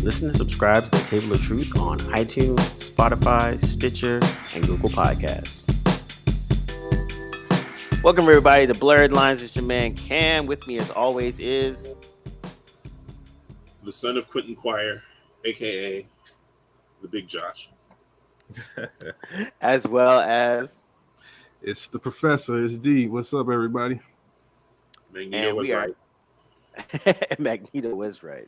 Listen and subscribe to the Table of Truth on iTunes, Spotify, Stitcher, and Google Podcasts. Welcome, everybody, to Blerdlines. It's your man Cam. With me, as always, is the son of Quentin Quire, a.k.a. the Big Josh. as well as... It's the professor. It's D. What's up, everybody? Magneto was right. Magneto was right.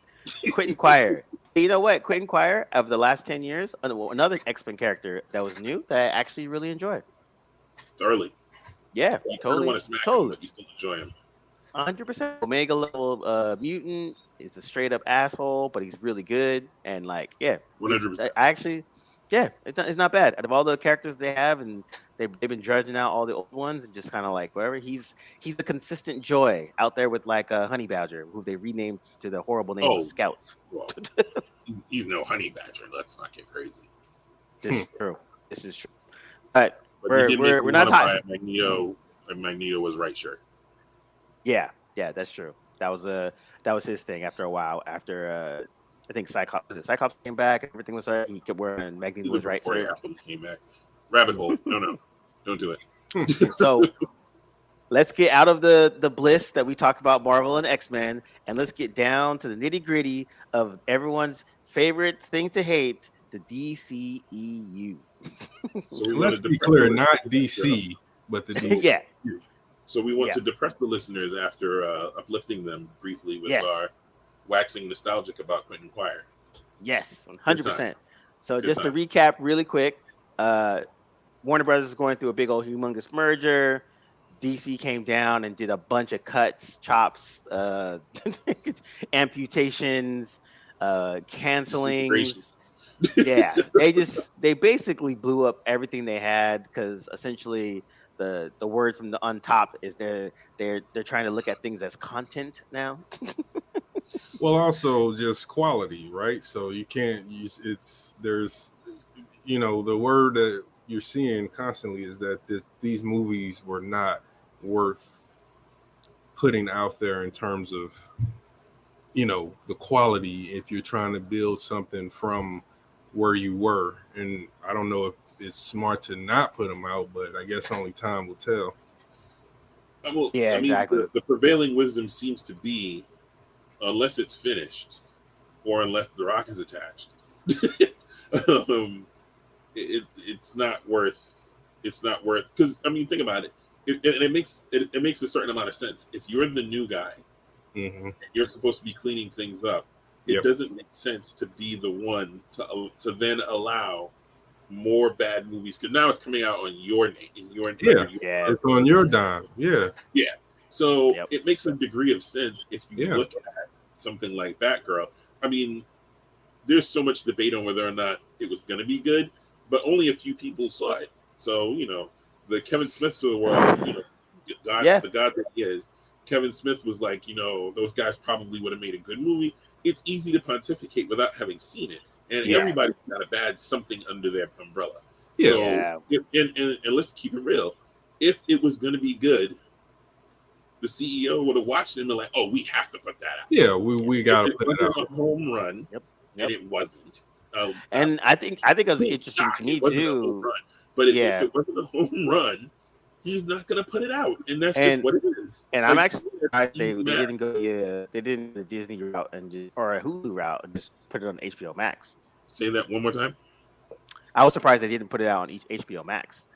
Quentin Quire. You know what? Quentin Quire, of the last 10 years, another X-Men character that was new that I actually really enjoyed. Thoroughly. Yeah, you totally. Want to smack him, but you still enjoy him. 100%. Omega level mutant is a straight up asshole, but he's really good. And 100%. It's not bad. Out of all the characters they have, and they've been dredging out all the old ones and just kind of like whatever. He's the consistent joy out there with Honey Badger, who they renamed to the horrible name of Scout. Well, he's no Honey Badger. Let's not get crazy. This is true. But we're not hot. Magneto was right shirt. Yeah, that's true. That was his thing after a while. After I think Cyclops came back and everything was right. He kept wearing Magneto was right shirt. Came back. Rabbit hole. No, don't do it. So let's get out of the bliss that we talk about Marvel and X-Men, and let's get down to the nitty gritty of everyone's favorite thing to hate, the DCEU. So let's be clear, not DC, but the DCEU. Yeah. So we want to depress the listeners after uplifting them briefly with our waxing nostalgic about Quentin Quire. Yes, 100%. So just to recap really quick, Warner Brothers is going through a big old humongous merger. DC came down and did a bunch of cuts, chops, amputations, cancelings. Yeah, they basically blew up everything they had because essentially the word from the on top is they're trying to look at things as content now. Well, also just quality, right? So you can't use there's the word that you're seeing constantly is that these movies were not worth putting out there in terms of the quality if you're trying to build something from where you were. And I don't know if it's smart to not put them out, but I guess only time will tell. Exactly. The prevailing wisdom seems to be, unless it's finished or unless the rock is attached, it's not worth because think about it. It makes a certain amount of sense. If you're the new guy, you're supposed to be cleaning things up. It doesn't make sense to be the one to then allow more bad movies because now it's coming out on your name. It's on your dime. So it makes a degree of sense if you look at something like Batgirl. There's so much debate on whether or not it was going to be good, but only a few people saw it. So the Kevin Smiths of the world, the god that he is, Kevin Smith was like, those guys probably would have made a good movie. It's easy to pontificate without having seen it. And everybody's got a bad something under their umbrella. So, and let's keep it real. If it was going to be good, the CEO would have watched it and been like, "Oh, we have to put that out." Yeah, we got to put it out. A home run, and it wasn't. And I think it was interesting to me too. But if it wasn't a home run, he's not going to put it out, and that's just what it is. And I'm actually surprised they didn't go. They didn't the Disney route or a Hulu route and just put it on HBO Max. Say that one more time. I was surprised they didn't put it out on HBO Max.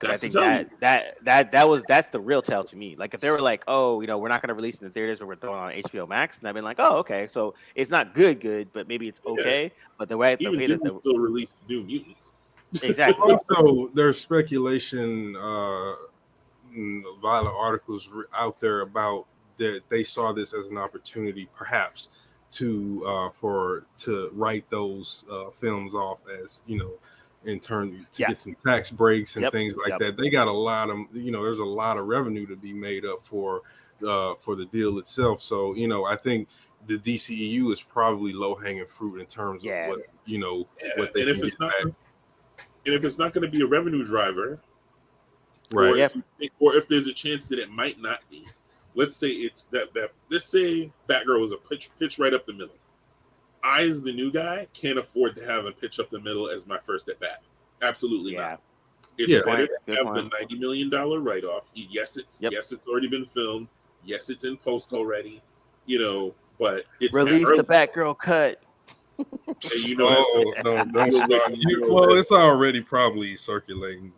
I think that's the real tell to me. Like if they were like, oh, we're not going to release it in the theaters, but we're throwing it on HBO Max, and I've been like, oh, okay, so it's not good, but maybe it's okay. But the way even Disney still released New Mutants. Exactly. Also, there's speculation, a lot of articles out there about that they saw this as an opportunity, perhaps, to write those films off as in turn to get some tax breaks and things like that. They got a lot of there's a lot of revenue to be made up for the deal itself. So I think the DCEU is probably low hanging fruit in terms of what what they can get back. And if it's not going to be a revenue driver, right? Or if there's a chance that it might not be, let's say it's that. Let's say Batgirl was a pitch right up the middle. I, as the new guy, can't afford to have a pitch up the middle as my first at bat. Absolutely not. It's better to have the $90 million write-off. Yes, it's already been filmed. Yes, it's in post already. But it's release the Batgirl cut. Don't start. Well, it's already probably circulating.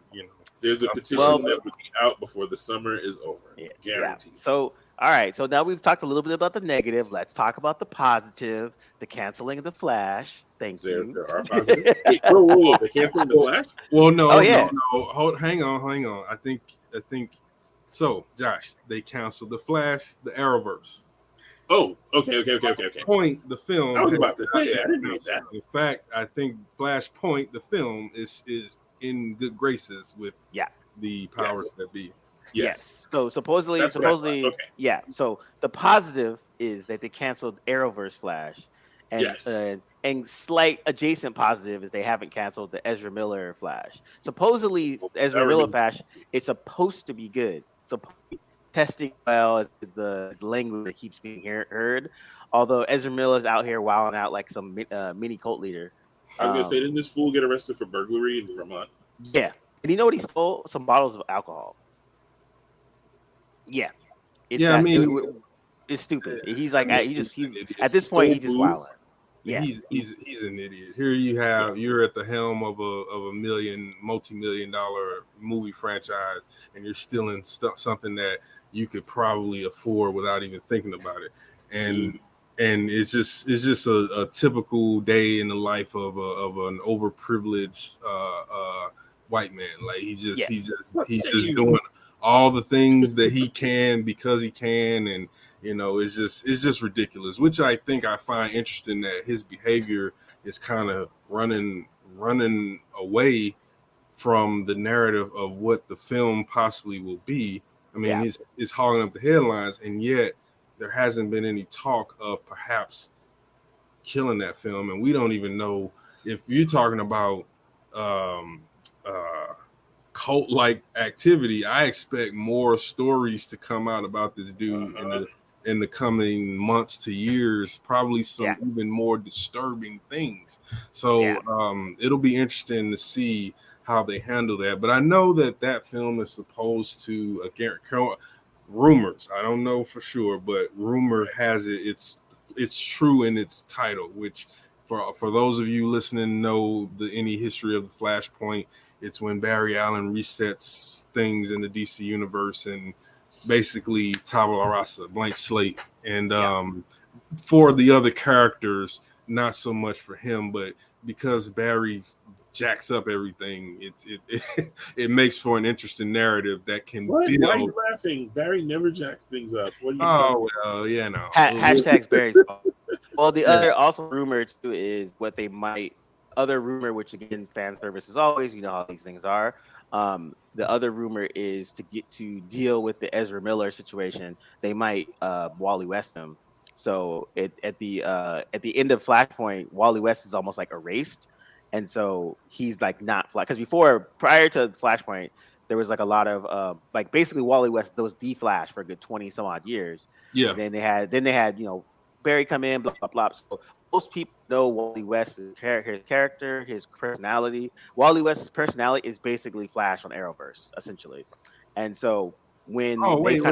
There's a petition that will be out before the summer is over. Guaranteed. So, all right. So now we've talked a little bit about the negative. Let's talk about the positive. The canceling of the Flash. Thank you. There are positives. Whoa. The canceling the Flash? Well, no. Hang on. I think. So, Josh, they canceled the Flash, the Arrowverse. Oh, okay. Point, the film. I was about to say that. I didn't know that. In fact, I think Flashpoint, the film, is in good graces with the powers that be. Yes. So supposedly, So the positive is that they canceled Arrowverse Flash, and slight adjacent positive is they haven't canceled the Ezra Miller Flash. Supposedly, Ezra Miller Flash is supposed to be good. Testing well is the language that keeps being heard. Although Ezra Miller's out here wilding out like some mini cult leader. I was gonna say, didn't this fool get arrested for burglary in Vermont? Yeah, and you know what? He stole some bottles of alcohol. Yeah, it's stupid. He's like, he's at this point, he's just wilding. Yeah, he's an idiot. Here you're at the helm of a multi-million-dollar movie franchise, and you're stealing something that you could probably afford without even thinking about it. And it's just a typical day in the life of an overprivileged white man. Like he's just doing all the things that he can because he can, and it's just ridiculous. Which I find interesting that his behavior is kind of running away from the narrative of what the film possibly will be. I mean, it's hogging up the headlines, and yet there hasn't been any talk of perhaps killing that film, and we don't even know if you're talking about cult-like activity. I expect more stories to come out about this dude in the coming months to years, probably some even more disturbing things. So it'll be interesting to see how they handle that. But I know that film is supposed to, rumors, I don't know for sure, but rumor has it's true in its title, which for those of you listening know any history of the Flashpoint, it's when Barry Allen resets things in the DC universe and basically tabula rasa, blank slate. And for the other characters, not so much for him, but because Barry jacks up everything, it makes for an interesting narrative that can build. Why are you laughing? Barry never jacks things up. What are you talking about? Hashtags Barry's fault. Well, the other also rumor too is what they might. Other rumor, which again, fan service is always, how these things are. The other rumor is to deal with the Ezra Miller situation, they might Wally West him. So at the end of Flashpoint, Wally West is almost like erased, and so he's like not Flash. Because prior to Flashpoint, there was like a lot of basically Wally West was the Flash for a good 20 some odd years. Yeah. And then they had Barry come in, blah blah blah. So most people know Wally West's character, his personality. Wally West's personality is basically Flash on Arrowverse, essentially. And so when wait.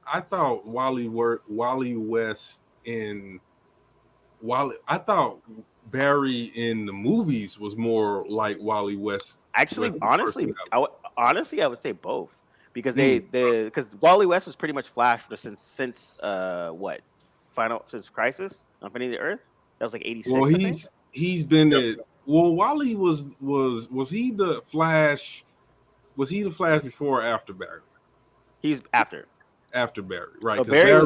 I thought I thought Barry in the movies was more like Wally West. Actually, honestly, I would say both, because because Wally West was pretty much Flash since Crisis on Infinity Earth. That was like 86. Well, he's been at. Well, Wally was he the Flash? Was he the Flash before or after Barry? He's after Barry, right? So Barry's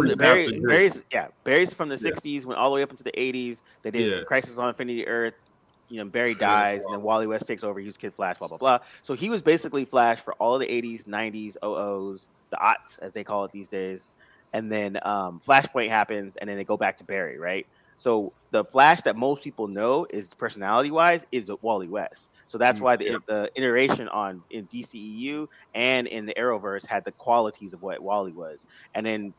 from the 60s, went all the way up into the 80s. They did Crisis on Infinity Earth. Barry dies, and then Wally West takes over. He was Kid Flash, blah blah blah. So he was basically Flash for all of the 80s, 90s, 00s, the aughts as they call it these days. And then Flashpoint happens, and then they go back to Barry, right? So the Flash that most people know is personality-wise is Wally West. So that's why the iteration in DCEU and in the Arrowverse had the qualities of what Wally was. And then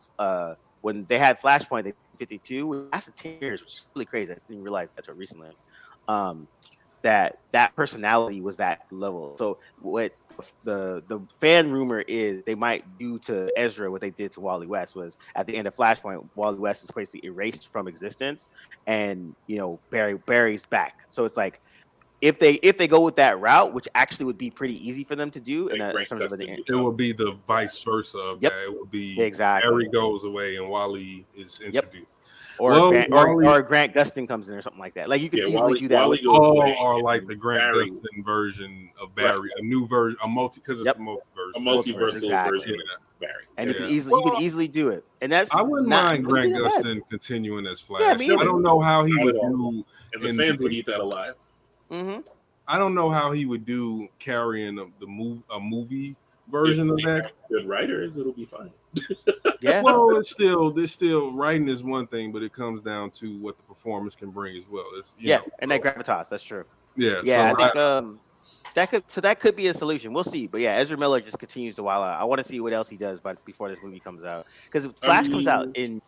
when they had Flashpoint, they 52 lasted 10 years, which is really crazy. I didn't realize that until recently. That personality was that level. So what the fan rumor is they might do to Ezra what they did to Wally West was at the end of Flashpoint, Wally West is basically erased from existence, and Barry's back. So it's like if they go with that route, which actually would be pretty easy for them to do, in terms of the end. It will be the vice versa of that. It will be exactly Barry goes away and Wally is introduced. Or Grant Gustin comes in or something like that. Like you could easily do that. Or like the Grant Gustin version of Barry, a new version, a multiverse, a multiversal version of Barry. And you could easily do it. And that's I wouldn't mind Grant Gustin continuing as Flash. I don't know how he would do, and the fans would eat that alive. Mm-hmm. I don't know how he would do carrying a movie version of that. Good writers, it'll be fine. Yeah. Well, it's still writing is one thing, but it comes down to what the performance can bring as well. It's and that gravitas. That's true. Yeah. Yeah, so I think that could be a solution. We'll see. But yeah, Ezra Miller just continues to wild out. I want to see what else he does, before this movie comes out, because Flash comes out in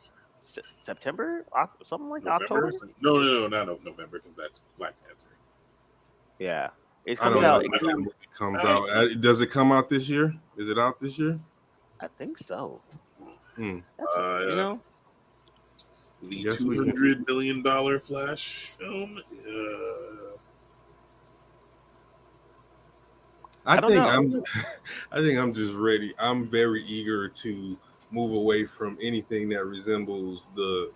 September, something like November? October. No, not November, because that's Black Panther. Yeah, it comes out. It comes out. Does it come out this year? Is it out this year? I think so. The $200 million Flash film. I think I'm just ready. I'm very eager to move away from anything that resembles the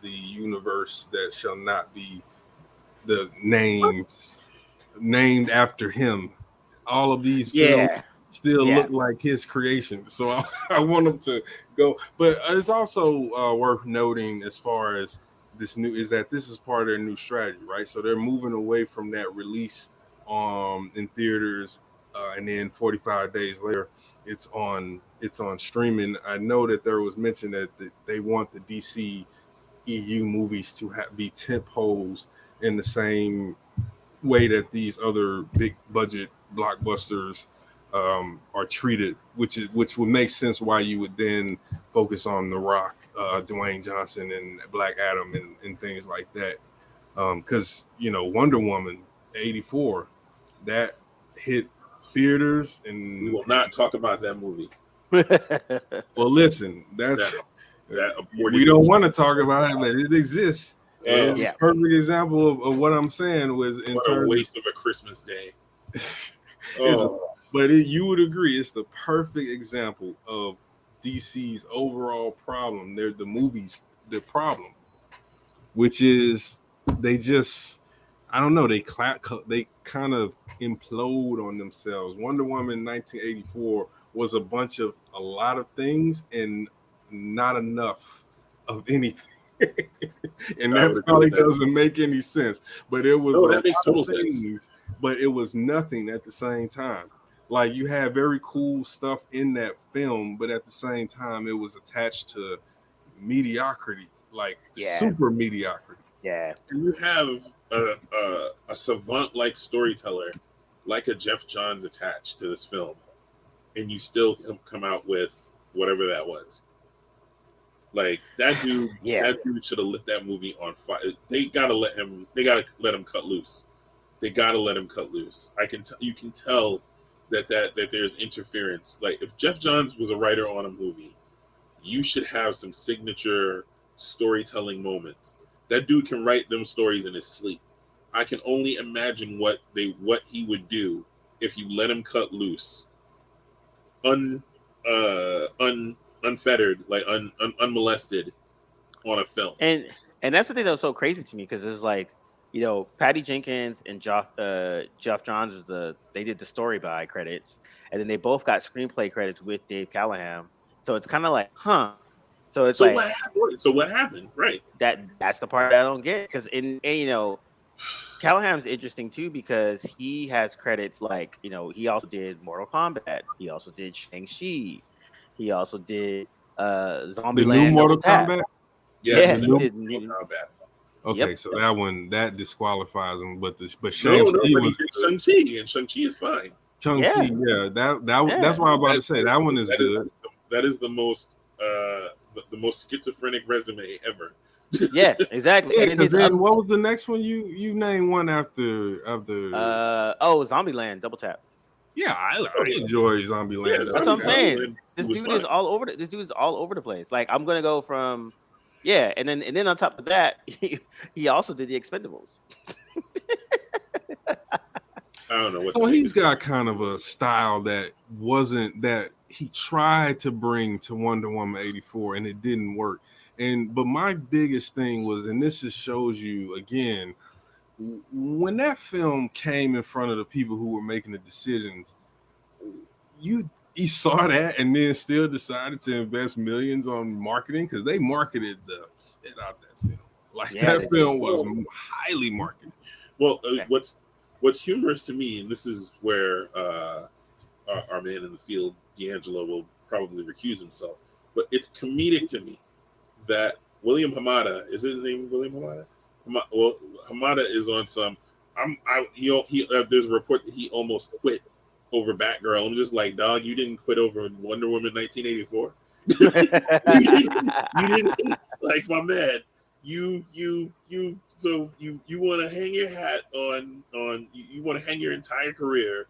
universe that shall not be the named after him. All of these films still look like his creation, so I want him to go. But it's also worth noting, as far as this is part of their new strategy, right? So they're moving away from that release in theaters, and then 45 days later it's on streaming. I know that there was mention that they want the DCEU movies to be tentpoles in the same way that these other big budget blockbusters are treated, which would make sense why you would then focus on The Rock, Dwayne Johnson, and Black Adam and things like that, because Wonder Woman 84 that hit theaters, and we will not talk about that movie. Well, listen, we don't want to talk about it, but it exists. And a perfect example of what I'm saying was in terms of waste of a Christmas day. But you would agree it's the perfect example of DC's overall problem. They're the movies, the problem, which is they just, I don't know, they kind of implode on themselves. Wonder Woman 1984 was a lot of things and not enough of anything. And that probably doesn't make any sense, but it was that makes total sense. But it was nothing at the same time. Like, you had very cool stuff in that film, but at the same time it was attached to mediocrity, like super mediocrity. Yeah. And you have a savant like storyteller like a Jeff Johns attached to this film, and you still come out with whatever that was. Like, that dude, that dude should have lit that movie on fire. They gotta let him cut loose. They gotta let him cut loose. You can tell that there's interference. Like, if Jeff Johns was a writer on a movie, you should have some signature storytelling moments. That dude can write them stories in his sleep. I can only imagine what he would do if you let him cut loose, unfettered, like unmolested on a film. And that's the thing that was so crazy to me, because it's like, Patty Jenkins and Jeff Johns they did the story by credits, and then they both got screenplay credits with Dave Callahan. So it's kind of like, So it's what happened? Right. That's the part that I don't get, because Callahan's interesting too, because he has credits like, he also did Mortal Kombat, he also did Shang-Chi, he also did Zombieland. The new Mortal Kombat? Yes, he did Mortal Kombat. Okay, so that disqualifies him, but Shang-Chi was Shang-Chi, and Shang-Chi is fine. Shang-Chi, that's what I'm about to say. That one is good. That is the the most schizophrenic resume ever. Yeah, exactly. Yeah, and then what was the next one? You named one after Zombieland, Double Tap. Yeah, I enjoy Zombieland. Yeah, that's what I'm saying. This dude is all over. This dude is all over the place. Like I'm gonna go from, and then on top of that, he also did the Expendables. I don't know what. So he's got kind of a style that wasn't that he tried to bring to Wonder Woman 84, and it didn't work. But my biggest thing was, and this just shows you again, when that film came in front of the people who were making the decisions, he saw that and then still decided to invest millions on marketing, because they marketed the shit out that film. Like that film was highly marketed. Well, what's humorous to me, and this is where our man in the field, D'Angelo, will probably recuse himself, but it's comedic to me that William Hamada, is his name William Hamada? Hamada is on some. There's a report that he almost quit over Batgirl. I'm just like, dog, you didn't quit over Wonder Woman 1984. you didn't, like, my man. You want to hang your hat on you want to hang your entire career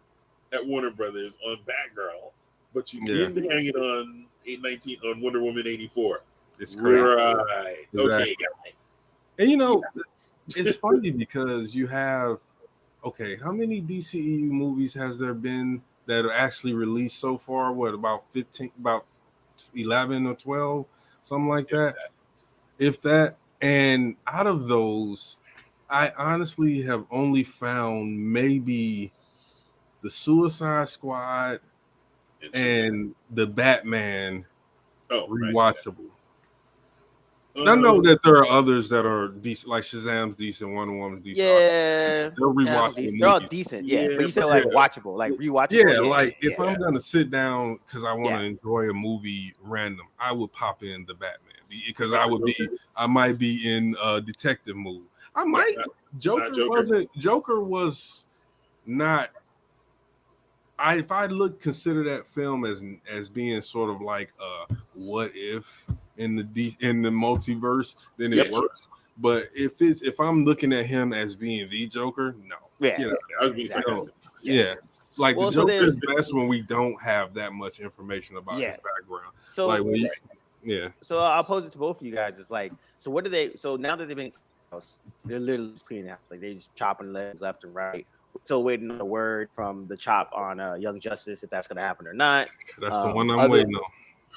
at Warner Brothers on Batgirl, but you didn't hang it on Wonder Woman 84. It's crazy. Right. Exactly. Okay, guy. And it's funny because you have, how many DCEU movies has there been that are actually released so far? What, about 11 or 12, something like that? If that. And out of those, I honestly have only found maybe the Suicide Squad and the Batman rewatchable. I know that there are others that are decent, like Shazam's decent, Wonder Woman's decent. Yeah, they're rewatchable. They're all decent, but you said like watchable, like rewatchable. Yeah, like if I'm gonna sit down because I want to enjoy a movie random, I would pop in the Batman because I might be in a detective mood. I might. Joker was not. If I consider that film as being sort of like what if in the multiverse, then it works. But if I'm looking at him as being the Joker, no. I was being sarcastic. Like the Joker is best when we don't have that much information about his background. So like So I'll pose it to both of you guys. It's like, so what do they? So now that they've been, they're literally cleaning the house. Like they just chopping legs left and right. Still waiting on a word from the chop on Young Justice, if that's going to happen or not. That's the one I'm waiting on.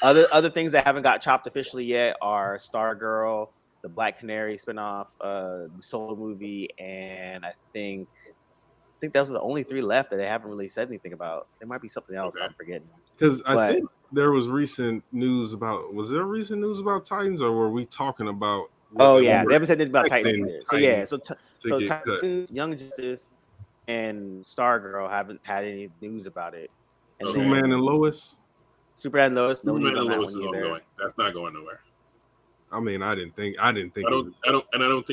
Other things that haven't got chopped officially yet are Stargirl, the Black Canary spinoff, the solo movie, and I think those are the only 3 left that they haven't really said anything about. There might be something else I'm forgetting. Because I think there was recent news about. Was there recent news about Titans, or were we talking about? They haven't said anything about Titans either. So Titans, Young Justice, and Stargirl haven't had any news about it. And Superman and Lois. Superman and Lois. Superman and Lois is ongoing. That's not going nowhere. I mean, I didn't think. I don't think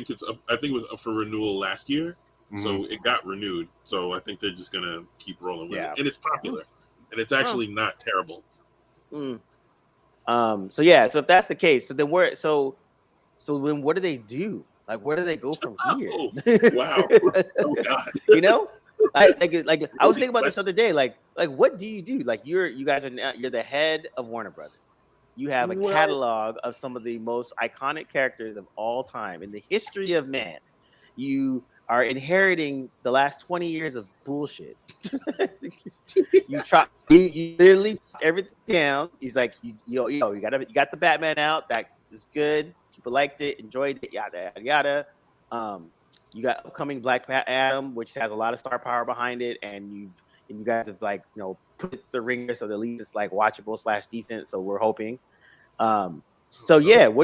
it's. I think it was up for renewal last year, so it got renewed. So I think they're just gonna keep rolling with it, and it's popular, and it's actually not terrible. So if that's the case, so then then what do they do? Like, where do they go from here? Wow! Oh God! Like I was thinking about this the other day. Like what do you do? Like you guys are now, you're the head of Warner Brothers. You have a catalog of some of the most iconic characters of all time in the history of man. You are inheriting the last 20 years of bullshit. you literally put everything down. He's like, you got the Batman out. That is good. People liked it, enjoyed it, yada yada yada. You got upcoming Black Adam, which has a lot of star power behind it, and you guys have put it to the ringer, so at least it's like watchable / decent. So we're hoping. What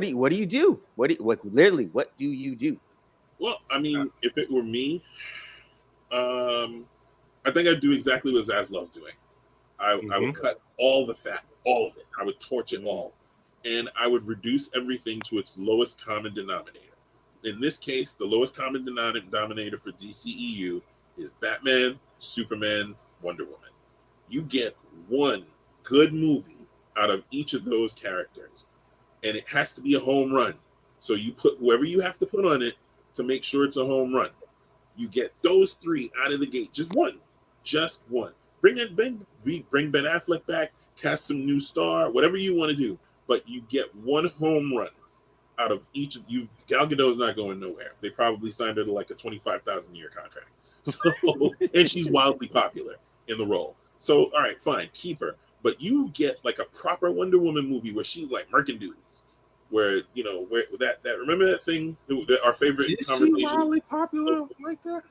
do you do? What do you do? Well, I mean, if it were me, I think I'd do exactly what Zaslav's doing. I would cut all the fat, all of it. I would torch it all, and I would reduce everything to its lowest common denominator. In this case, the lowest common denominator for DCEU is Batman, Superman, Wonder Woman. You get one good movie out of each of those characters, and it has to be a home run. So you put whoever you have to put on it to make sure it's a home run. You get those 3 out of the gate. Just one. Bring Ben Affleck back, cast some new star, whatever you want to do. But you get one home run out of each of you. Gal Gadot's not going nowhere. They probably signed her to like a 25,000 a year contract. So, and she's wildly popular in the role. So, all right, fine, keep her. But you get like a proper Wonder Woman movie where she's like murking dudes. Where where that remember that thing, our favorite conversation. Is she wildly popular like that?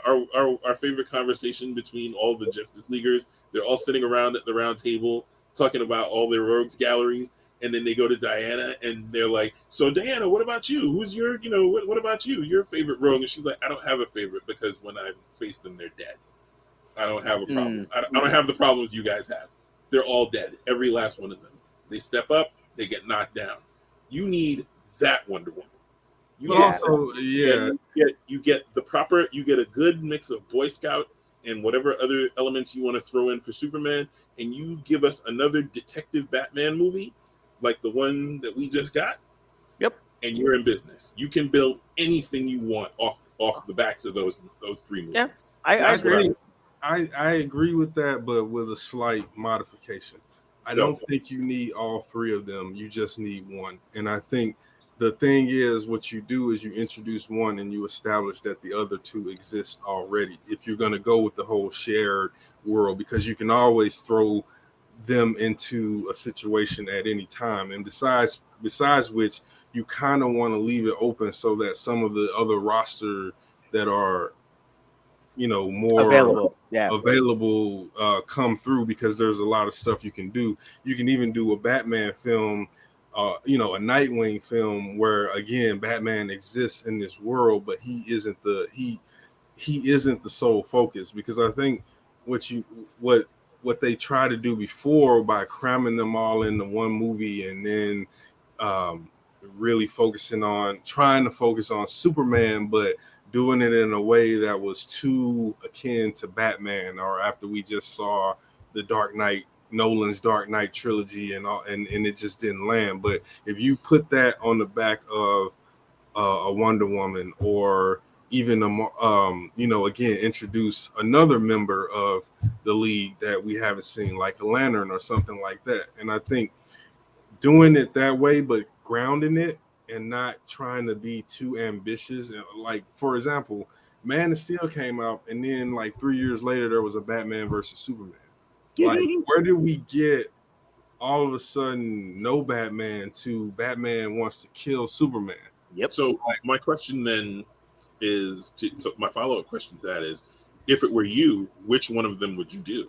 Our favorite conversation between all the Justice Leaguers. They're all sitting around at the round table talking about all their rogues galleries, and then they go to Diana and they're like, "So Diana, what about you? Who's your what about you? Your favorite rogue?" And she's like, "I don't have a favorite because when I face them, they're dead. I don't have a problem. I don't have the problems you guys have. They're all dead. Every last one of them. They step up, they get knocked down. You need that Wonder Woman. You get the proper. You get a good mix of Boy Scout and whatever other elements you want to throw in for Superman, and you give us another detective Batman movie like the one that we just got. Yep. And you're in business. You can build anything you want off the backs of those 3 movies. Yeah, I agree. I agree with that, but with a slight modification. I don't think you need all 3 of them. You just need one. And I think the thing is, what you do is you introduce one and you establish that the other 2 exist already. If you're going to go with the whole shared world, because you can always throw them into a situation at any time. And besides which, you kind of want to leave it open so that some of the other roster that are more available come through, because there's a lot of stuff you can do. You can even do a Batman film, a Nightwing film where again Batman exists in this world, but he isn't the sole focus. Because I think what they try to do before by cramming them all into one movie and then really trying to focus on Superman, but doing it in a way that was too akin to Batman, or after we just saw the Nolan's Dark Knight trilogy and it just didn't land. But if you put that on the back of a Wonder Woman, or even again, introduce another member of the League that we haven't seen, like a Lantern or something like that. And I think doing it that way, but grounding it and not trying to be too ambitious. And like, for example, Man of Steel came out, and then like 3 years later, there was a Batman versus Superman. Like, where did we get all of a sudden no Batman to Batman wants to kill Superman? Yep. So my question then is, so my follow-up question to that is, if it were you, which one of them would you do?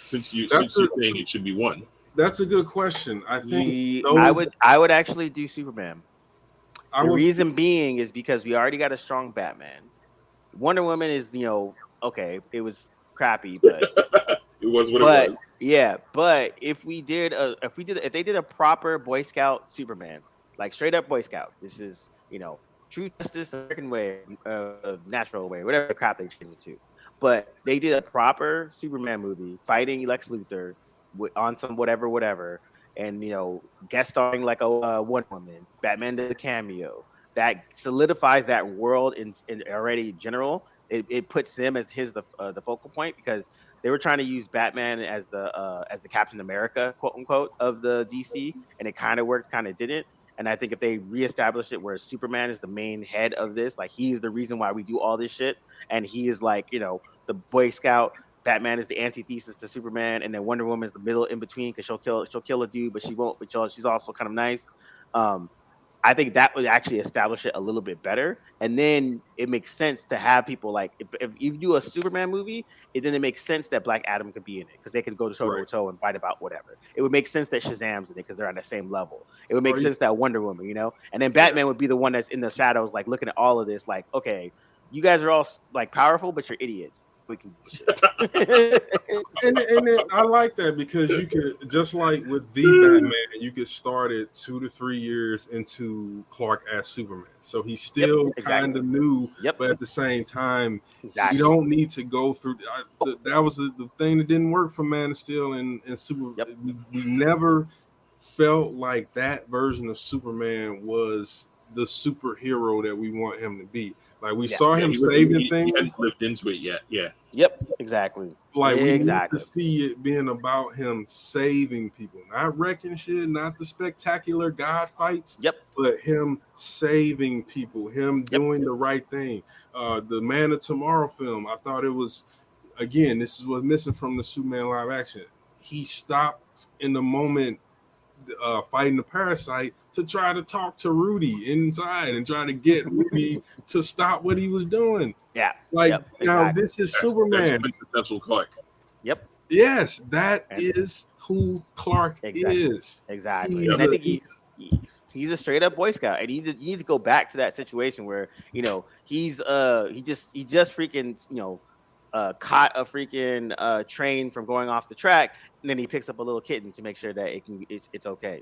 Since you're saying it should be one. That's a good question. I think I would actually do Superman. The reason being is because we already got a strong Batman. Wonder Woman is, okay, it was crappy, but it was what it was. Yeah, but if they did a proper Boy Scout Superman, like straight up Boy Scout, this is true justice, American way, natural way, whatever crap they changed it to. But they did a proper Superman movie fighting Lex Luthor on some whatever, and guest starring like a Wonder Woman. Batman does a cameo that solidifies that world in already general. It puts them as the focal point, because they were trying to use Batman as the Captain America, quote unquote, of the DC, and it kind of worked, kind of didn't. And I think if they reestablish it where Superman is the main head of this, like he's the reason why we do all this shit, and he is like the Boy Scout. Batman is the antithesis to Superman, and then Wonder Woman is the middle in between, because she'll kill a dude, but she won't. But she's also kind of nice. I think that would actually establish it a little bit better, and then it makes sense to have people like if you do a Superman movie, then it makes sense that Black Adam could be in it, because they could go toe to toe and fight about whatever. It would make sense that Shazam's in it because they're on the same level. It would make sense that Wonder Woman, and then Batman would be the one that's in the shadows, like looking at all of this, like, okay, you guys are all like powerful, but you're idiots. We can and I like that, because you could, just like with the Batman, you could start it 2 to 3 years into Clark as Superman, so he's still kind of new, but at the same time, you don't need to go through. That was the thing that didn't work for Man of Steel and Super. We never felt like that version of Superman was the superhero that we want him to be. Like we saw him saving things. He hadn't lived into it yet. Yeah. Yep. Exactly. Like we need to see it being about him saving people, not wrecking shit, not the spectacular God fights. Yep. But him saving people, him doing the right thing. The Man of Tomorrow film, I thought it was, again, this is what's missing from the Superman live action. He stopped in the moment fighting the parasite to try to talk to Rudy inside and try to get Rudy to stop what he was doing. Yeah. Like now this is Superman. That's quintessential Clark. Yep. Yes, that is who Clark is. Exactly. And I think he's a straight up Boy Scout, and you need to go back to that situation where he just freaking caught a freaking train from going off the track, and then he picks up a little kitten to make sure that it's okay.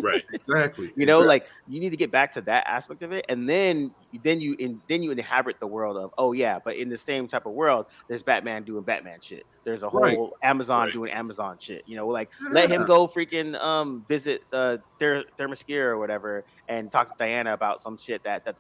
Right. Exactly. Like you need to get back to that aspect of it, and then you inhabit the world of, oh yeah, but in the same type of world, there's Batman doing Batman shit. There's a whole Amazon doing Amazon shit. Let him go freaking visit Themyscira or whatever and talk to Diana about some shit because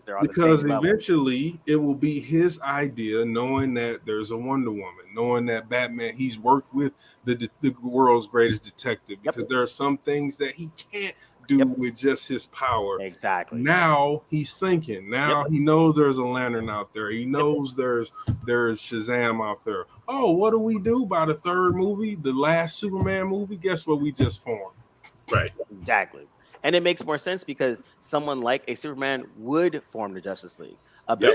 they're on the same level. Because eventually it will be his idea, knowing that there's a Wonder Woman, knowing that Batman, he's worked with the world's greatest detective, because there are some things that he can't do with just his power. Exactly. Now he's thinking. Now he knows there's a Lantern out there. He knows there's Shazam out there. Oh, what do we do by the third movie, the last Superman movie? Guess what? We just formed. Right. Exactly. And it makes more sense because someone like a Superman would form the Justice League.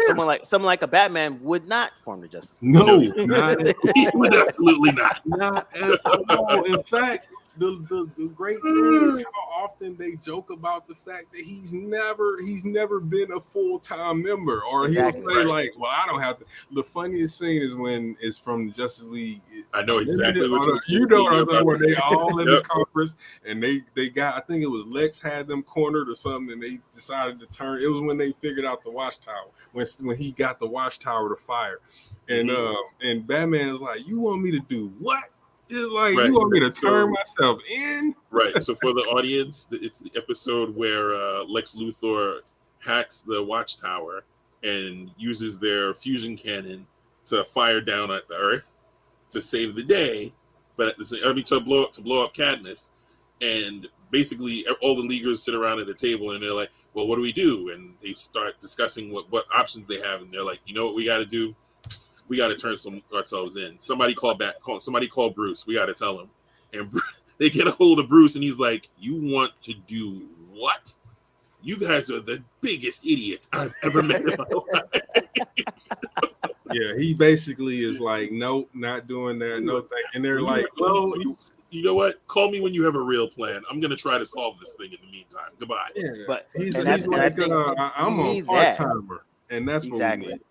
Someone like a Batman would not form the Justice League. No, not at all. He would absolutely not. Not at all. In fact, the great thing is how often they joke about the fact that he's never been a full-time member, or he'll say like, well, I don't have to. The funniest scene is when it's from the Justice League. I know exactly what you know where they all in the conference, and they got, I think it was Lex had them cornered or something, and they decided to turn. It was when they figured out the watchtower, when he got the watchtower to fire, and Batman's like, you want me to do what? It's like, you want me to turn myself in? Right. So for the audience, it's the episode where Lex Luthor hacks the watchtower and uses their fusion cannon to fire down at the Earth to save the day, but to blow up Cadmus. And basically all the Leaguers sit around at a table and they're like, well, what do we do? And they start discussing what options they have. And they're like, you know what we got to do? We got to turn ourselves in. Somebody call Bruce. We got to tell him. And they get a hold of Bruce, and he's like, you want to do what? You guys are the biggest idiots I've ever met in my life. Yeah, he basically is like, nope, not doing that. No thing. And they're like, well, you know what? Call me when you have a real plan. I'm going to try to solve this thing in the meantime. Goodbye. Yeah, but he's like, I'm a part-timer. And that's exactly what we need.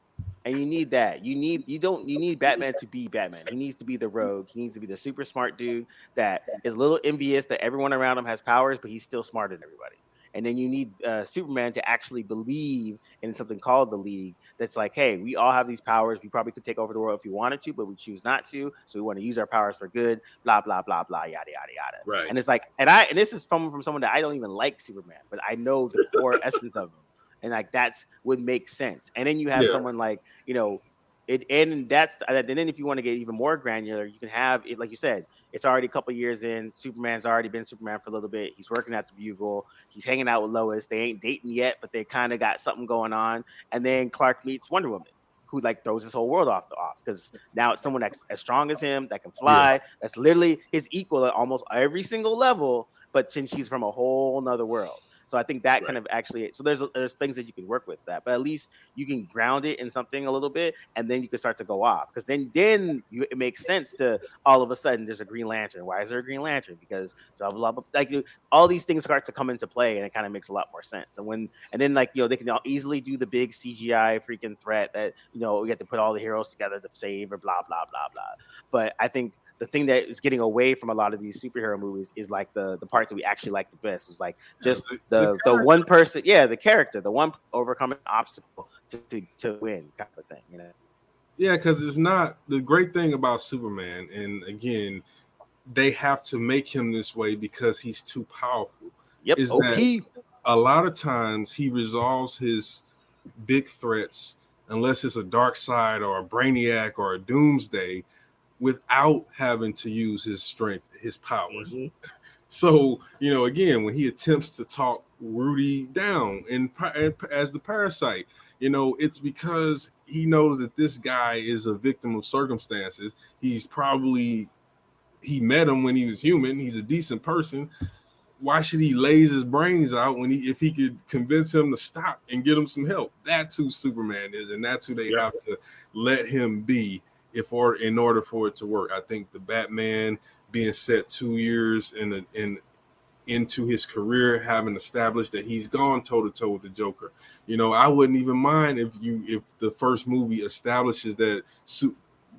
And you need that. You need Batman to be Batman. He needs to be the rogue. He needs to be the super smart dude that is a little envious that everyone around him has powers, but he's still smarter than everybody. And then you need Superman to actually believe in something called the League. That's like, hey, we all have these powers. We probably could take over the world if we wanted to, but we choose not to. So we want to use our powers for good. Blah blah blah blah. Yada yada yada. Right. And it's like, and this is from someone that I don't even like Superman, but I know the core essence of him. And like that's would make sense. And then you have someone like, and then if you want to get even more granular, you can have it, like you said, it's already a couple years in. Superman's already been Superman for a little bit. He's working at the Bugle. He's hanging out with Lois. They ain't dating yet, but they kind of got something going on. And then Clark meets Wonder Woman, who like throws his whole world off because now it's someone that's as strong as him, that can fly, that's literally his equal at almost every single level, but she's from a whole nother world. So I think that kind of actually, so there's things that you can work with that, but at least you can ground it in something a little bit, and then you can start to go off, because then it makes sense to all of a sudden there's a Green Lantern. Why is there a Green Lantern? Because blah blah blah. Like all these things start to come into play, and it kind of makes a lot more sense. And then they can easily do the big CGI freaking threat that we have to put all the heroes together to save or blah blah blah blah. But I think the thing that is getting away from a lot of these superhero movies is like the parts that we actually like the best. Is like just the one person, the character, the one overcoming obstacle to win kind of thing, Yeah, because it's not the great thing about Superman, and again, they have to make him this way because he's too powerful. Yep, is OP. that a lot of times he resolves his big threats, unless it's a Darkseid or a Brainiac or a Doomsday, without having to use his strength, his powers. Mm-hmm. So, again, when he attempts to talk Rudy down as the parasite, it's because he knows that this guy is a victim of circumstances. He met him when he was human. He's a decent person. Why should he laze his brains out if he could convince him to stop and get him some help? That's who Superman is, and that's who they have to let him be in order for it to work. I think the Batman being set 2 years into his career, having established that he's gone toe-to-toe with the Joker. I wouldn't even mind if the first movie establishes that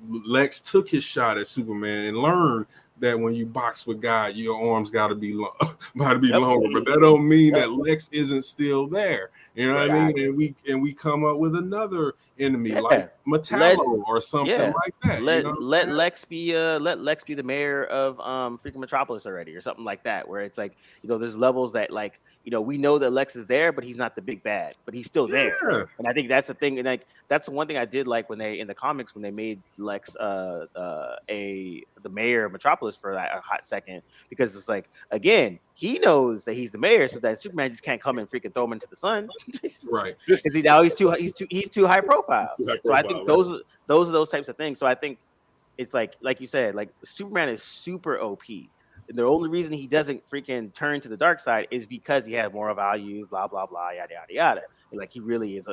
Lex took his shot at Superman and learned that when you box with God, your arms got to be longer. But that don't mean that Lex isn't still there. You know what I mean? And we come up with another enemy like Metallo or something like that. Let Lex be the mayor of freaking Metropolis already, or something like that, where it's like, there's levels that, like, we know that Lex is there, but he's not the big bad, but he's still there. And I think that's the thing. And like, that's the one thing I did like when they, in the comics, when they made Lex the mayor of Metropolis for a hot second, because it's like, again, he knows that he's the mayor, so that Superman just can't come and freaking throw him into the sun. Right. Because he's too high profile. So I think those are those types of things. So I think it's like you said, like, Superman is super OP. The only reason he doesn't freaking turn to the dark side is because he has moral values, blah blah blah, yada yada yada. Like, he really is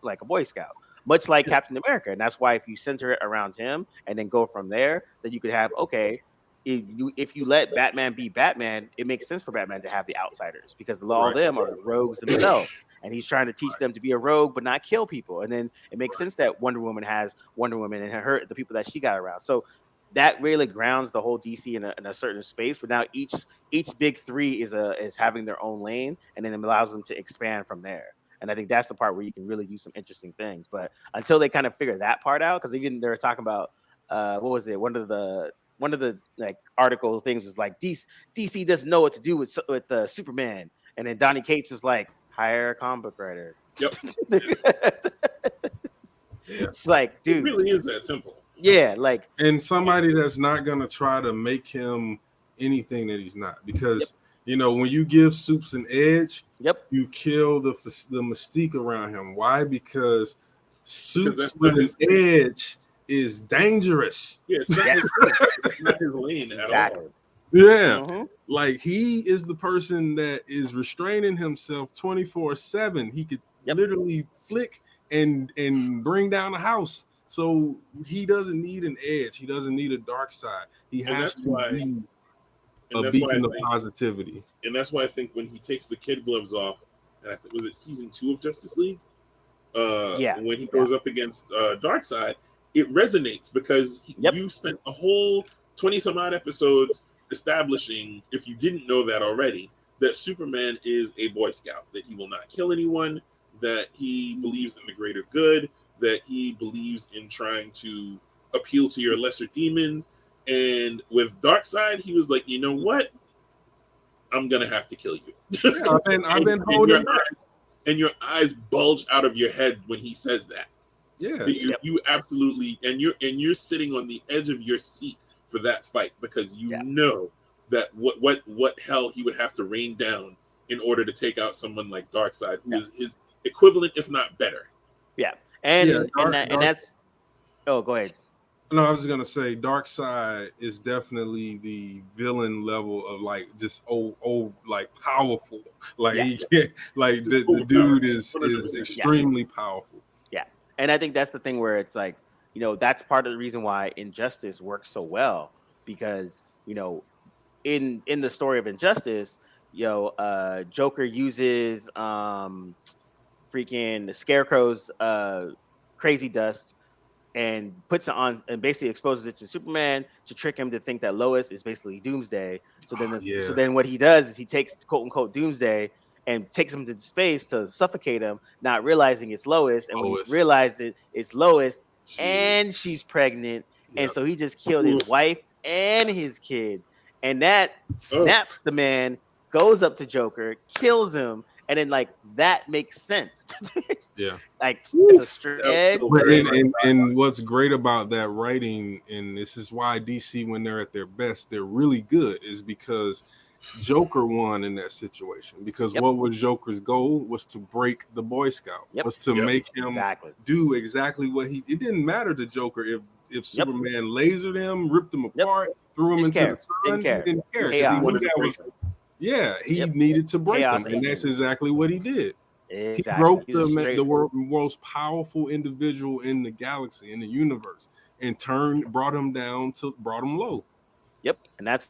like a Boy Scout, much like Captain America. And that's why if you center it around him and then go from there, then you could have, okay, if you let Batman be Batman, it makes sense for Batman to have the outsiders, because all of them are rogues themselves. And he's trying to teach them to be a rogue but not kill people. And then it makes sense that Wonder Woman has Wonder Woman and the people that she got around. So that really grounds the whole DC in a certain space. But now each big three is having their own lane, and then it allows them to expand from there. And I think that's the part where you can really do some interesting things. But until they kind of figure that part out, because even they were talking about what was it? One of the like article things was like, DC doesn't know what to do with Superman, and then Donny Cates was like, hire a comic book writer. Yep. It's like, dude, it really is that simple. Yeah, like, and somebody that's not gonna try to make him anything that he's not, because when you give Supes an edge, you kill the mystique around him. Why? Because Supes with an edge is dangerous. Yeah, it's not his lane at all. Yeah, like, he is the person that is restraining himself 24/7. He could literally flick and bring down the house. So he doesn't need an edge. He doesn't need a dark side. He has to be a beacon of positivity. And that's why I think when he takes the kid gloves off, and I think, was it season 2 of Justice League? When he goes up against Darkseid, it resonates, because you spent a whole 20 some odd episodes establishing, if you didn't know that already, that Superman is a Boy Scout, that he will not kill anyone, that he believes in the greater good, that he believes in trying to appeal to your lesser demons. And with Darkseid, he was like, you know what? I'm gonna have to kill you. I've been holding and your eyes bulge out of your head when he says that. Yeah, you absolutely, and you're sitting on the edge of your seat for that fight, because you know that what hell he would have to rain down in order to take out someone like Darkseid, who is his equivalent, if not better. Yeah, and that's. Oh, go ahead. No, I was just gonna say Darkseid is definitely the villain level of, like, just like, powerful. Like, he can't, like, the dude is extremely powerful. Yeah, and I think that's the thing where it's like, that's part of the reason why Injustice works so well, because in the story of Injustice, Joker uses freaking Scarecrow's crazy dust and puts it on and basically exposes it to Superman to trick him to think that Lois is basically Doomsday. So then what he does is he takes, quote unquote, Doomsday and takes him to space to suffocate him, not realizing it's Lois. And when he realizes it's Lois and she's pregnant, and so he just killed his wife and his kid. and that snaps the man, goes up to Joker, kills him, and then like that makes sense. Yeah, like it's a straight edge. And what's great about that writing, and this is why DC, when they're at their best, they're really good, is because Joker won in that situation. Because what was Joker's goal was to break the Boy Scout, was to make him do exactly what he. It didn't matter to Joker if Superman lasered him, ripped him apart, threw him into the sun. He didn't care. He needed to break him, and that's exactly what he did. Exactly. He broke the most powerful individual in the galaxy, in the universe, and brought him low. Yep, and that's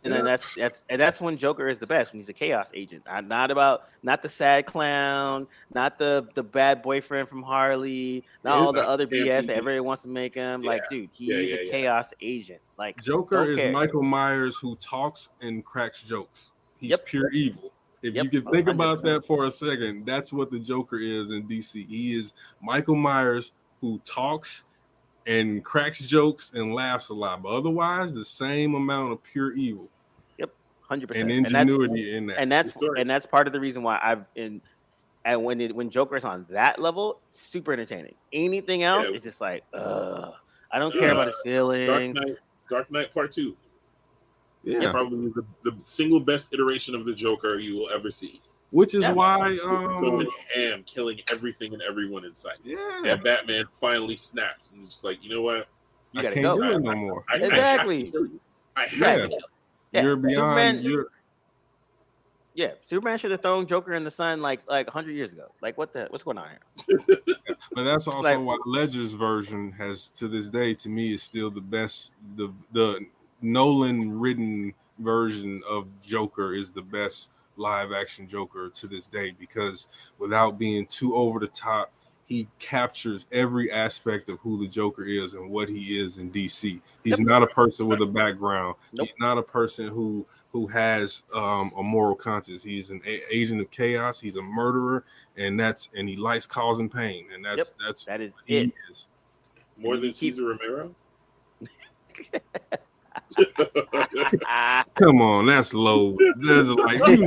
when Joker is the best, when he's a chaos agent. Not the sad clown, not the bad boyfriend from Harley, not all the other BS that everybody wants to make him. Like, dude, he's a chaos agent. Like, Joker is Michael Myers who talks and cracks jokes. He's pure evil. If you can think 100%. About that for a second, that's what the Joker is in DC. He is Michael Myers who talks and cracks jokes and laughs a lot, but otherwise the same amount of pure evil. 100%. And ingenuity in that. And that's part of the reason why when Joker is on that level, super entertaining. Anything else, it's just like, I don't care about his feelings. Dark Knight Part 2. Yeah, probably the single best iteration of the Joker you will ever see. Which is why going ham, killing everything and everyone in sight. Yeah, and Batman finally snaps and just like, you know what? You gotta go. Do it no more. Exactly. I have to kill you. I have to kill you. You're beyond. Superman should have thrown Joker in the sun like 100 years ago. Like, what's going on here? But that's also why Ledger's version has, to this day, to me, is still the best. The Nolan written version of Joker is the best live action Joker to this day, because without being too over the top, he captures every aspect of who the Joker is and what he is in DC. He's not a person with a background. He's not a person who has a moral conscience. He's an agent of chaos. He's a murderer, and he likes causing pain, and that is it. Is. More than Cesar Romero. Come on, that's low. That's like you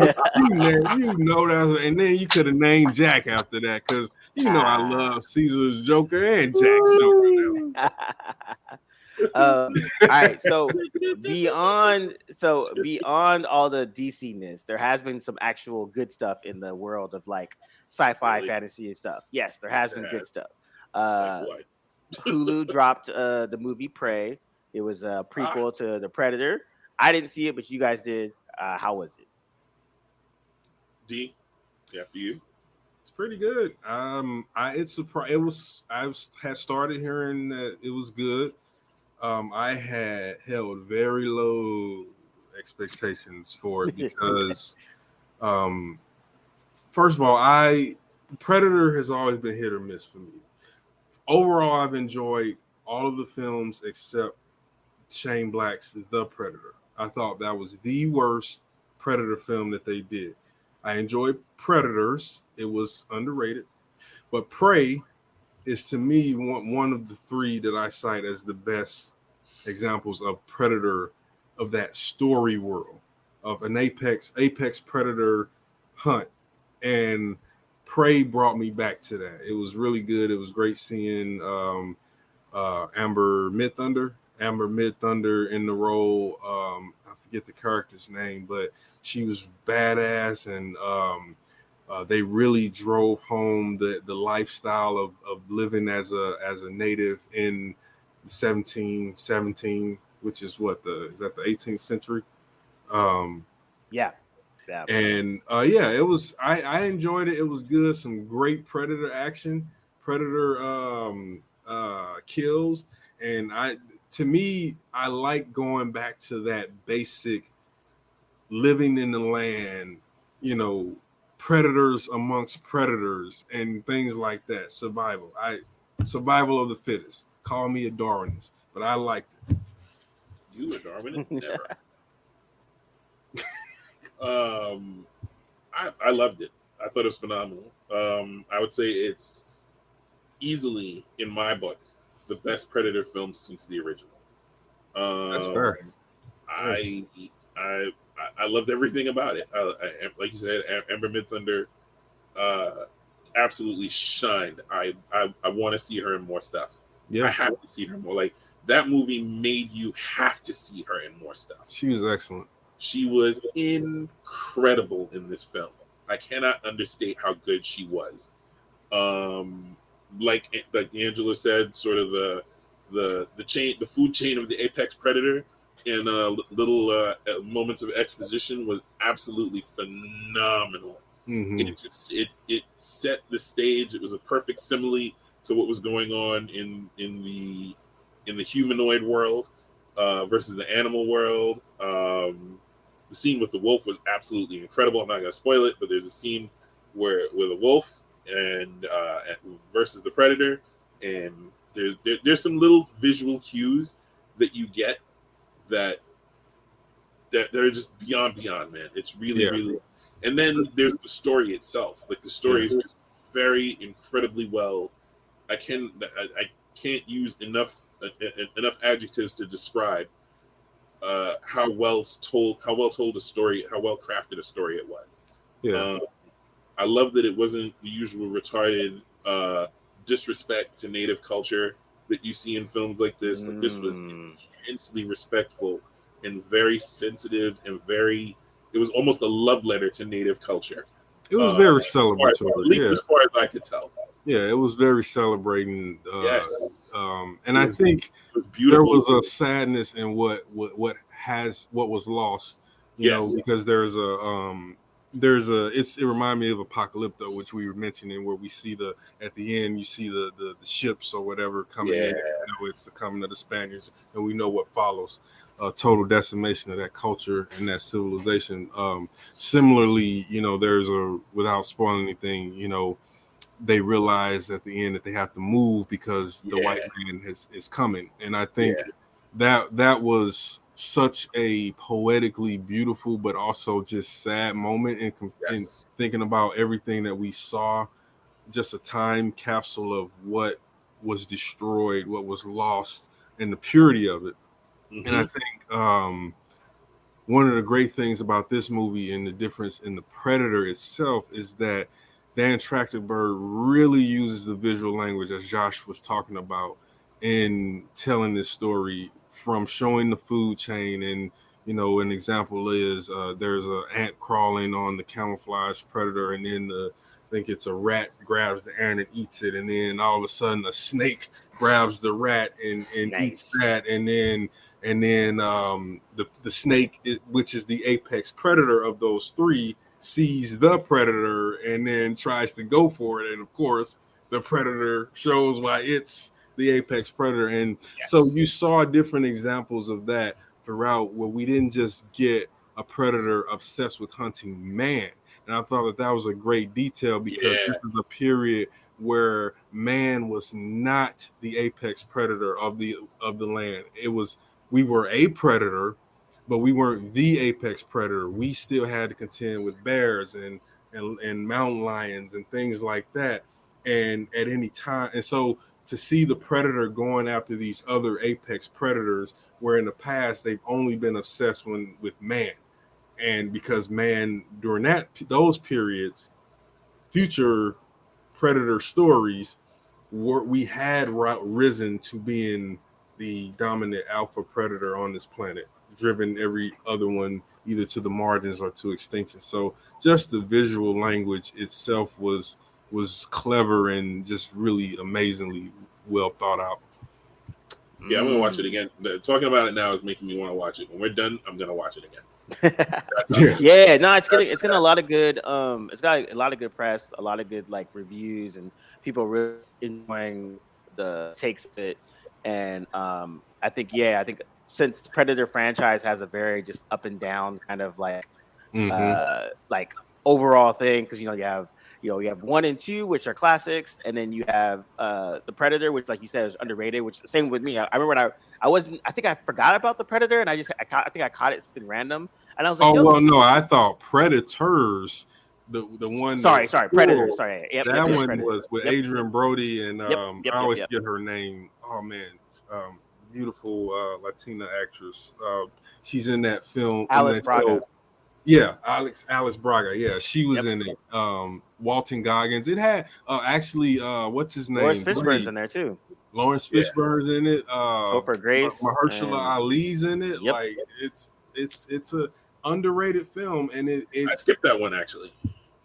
know that, and then you could have named Jack after that, because I love Caesar's Joker and Jack's Joker. All right, so beyond all the DC-ness, there has been some actual good stuff in the world of like sci-fi, fantasy, and stuff. Yes, there has been good stuff. Hulu dropped the movie Prey. It was a prequel to The Predator. I didn't see it, but you guys did. How was it? D, after you. It's pretty good. I had started hearing that it was good. I had held very low expectations for it because, first of all, Predator has always been hit or miss for me. Overall, I've enjoyed all of the films except Shane Black's The Predator. I thought that was the worst Predator film that they did. I enjoyed Predators. It was underrated. But Prey is, to me, one of the three that I cite as the best examples of Predator, of that story world, of an apex Predator hunt. And Prey brought me back to that. It was really good. It was great seeing Amber Midthunder in the role. I forget the character's name, but she was badass, and they really drove home the lifestyle of living as a native in 1717, which is is that the 18th century? Yeah. And it was. I enjoyed it. It was good. Some great Predator action, Predator kills, and to me, I like going back to that basic living in the land, predators amongst predators and things like that. Survival of the fittest. Call me a Darwinist, but I liked it. You a Darwinist? Never. I loved it. I thought it was phenomenal. I would say it's easily, in my book, the best Predator film since the original. That's fair. I I loved everything about it. Like you said, Amber Midthunder absolutely shined. I want to see her in more stuff. Yeah. I have to see her more. Like, that movie made you have to see her in more stuff. She was excellent. She was incredible in this film. I cannot understate how good she was. Like Angela said, sort of the food chain of the apex predator in little moments of exposition was absolutely phenomenal. Mm-hmm. It set the stage. It was a perfect simile to what was going on in the humanoid world versus the animal world. The scene with the wolf was absolutely incredible. I'm not going to spoil it, but there's a scene where with a wolf and versus the predator, and there's some little visual cues that you get that are just beyond, man. It's really. And then there's the story itself. Like, the story is just very incredibly well. I can't use enough adjectives to describe how well told a story, how well crafted a story it was. Yeah. I love that it wasn't the usual retarded disrespect to Native culture that you see in films like this. Like, this was intensely respectful and very sensitive and it was almost a love letter to Native culture. It was very celebratory. At least as far as I could tell. Yeah, it was very celebrating. Yes. And I think there was a sadness in what was lost. You know, because it reminded me of Apocalypto, which we were mentioning, where we see at the end you see the ships or whatever coming in. You know, it's the coming of the Spaniards, and we know what follows. Total decimation of that culture and that civilization. Similarly, you know, without spoiling anything, you know, they realize at the end that they have to move because the white man is coming. And I think that was such a poetically beautiful, but also just sad moment in thinking about everything that we saw, just a time capsule of what was destroyed, what was lost, and the purity of it. Mm-hmm. And I think one of the great things about this movie and the difference in the Predator itself is that Dan Trachtenberg really uses the visual language, as Josh was talking about, in telling this story, from showing the food chain. And, you know, an example is there's an ant crawling on the camouflage predator, and then I think it's a rat grabs the ant and eats it, and then all of a sudden a snake grabs the rat and eats that, and then the snake, which is the apex predator of those three, sees the predator and then tries to go for it, and of course the predator shows why it's the apex predator. And so you saw different examples of that throughout, where we didn't just get a predator obsessed with hunting man. And I thought that was a great detail, because this is a period where man was not the apex predator of the land. We were a predator, but we weren't the apex predator. We still had to contend with bears and mountain lions and things like that. And at any time, and so to see the predator going after these other apex predators, where in the past they've only been obsessed with man, and because man during those periods, future predator stories, we had risen to being the dominant alpha predator on this planet, driven every other one either to the margins or to extinction. So just the visual language itself was clever and just really amazingly well thought out. Yeah, I'm gonna watch it again. Talking about it now is making me want to watch it. When we're done, I'm gonna watch it again. It's getting a lot of good. It's got a lot of good press, a lot of good like reviews, and people really enjoying the takes of it. And I think since the Predator franchise has a very just up and down kind of like overall thing, because you have 1 and 2, which are classics, and then you have the Predator, which, like you said, is underrated. Which the same with me. I remember when I think I forgot about the Predator, and I think I caught it something random, and I was like, no, I thought Predators. The one. Sorry, Predator. Sorry, that one Predator was with Adrian Brody, and I always get her name. Oh man, beautiful Latina actress. She's in that film. Alice in that Braga. Show. Yeah, Alice Braga. Yeah, she was Yep. in it. Walton Goggins. It had actually what's his name? Lawrence Fishburne's in there too. Lawrence Fishburne's in it. Topher Grace. Mahershala Ali's in it. Yep. Like it's a underrated film, and I skipped that one actually.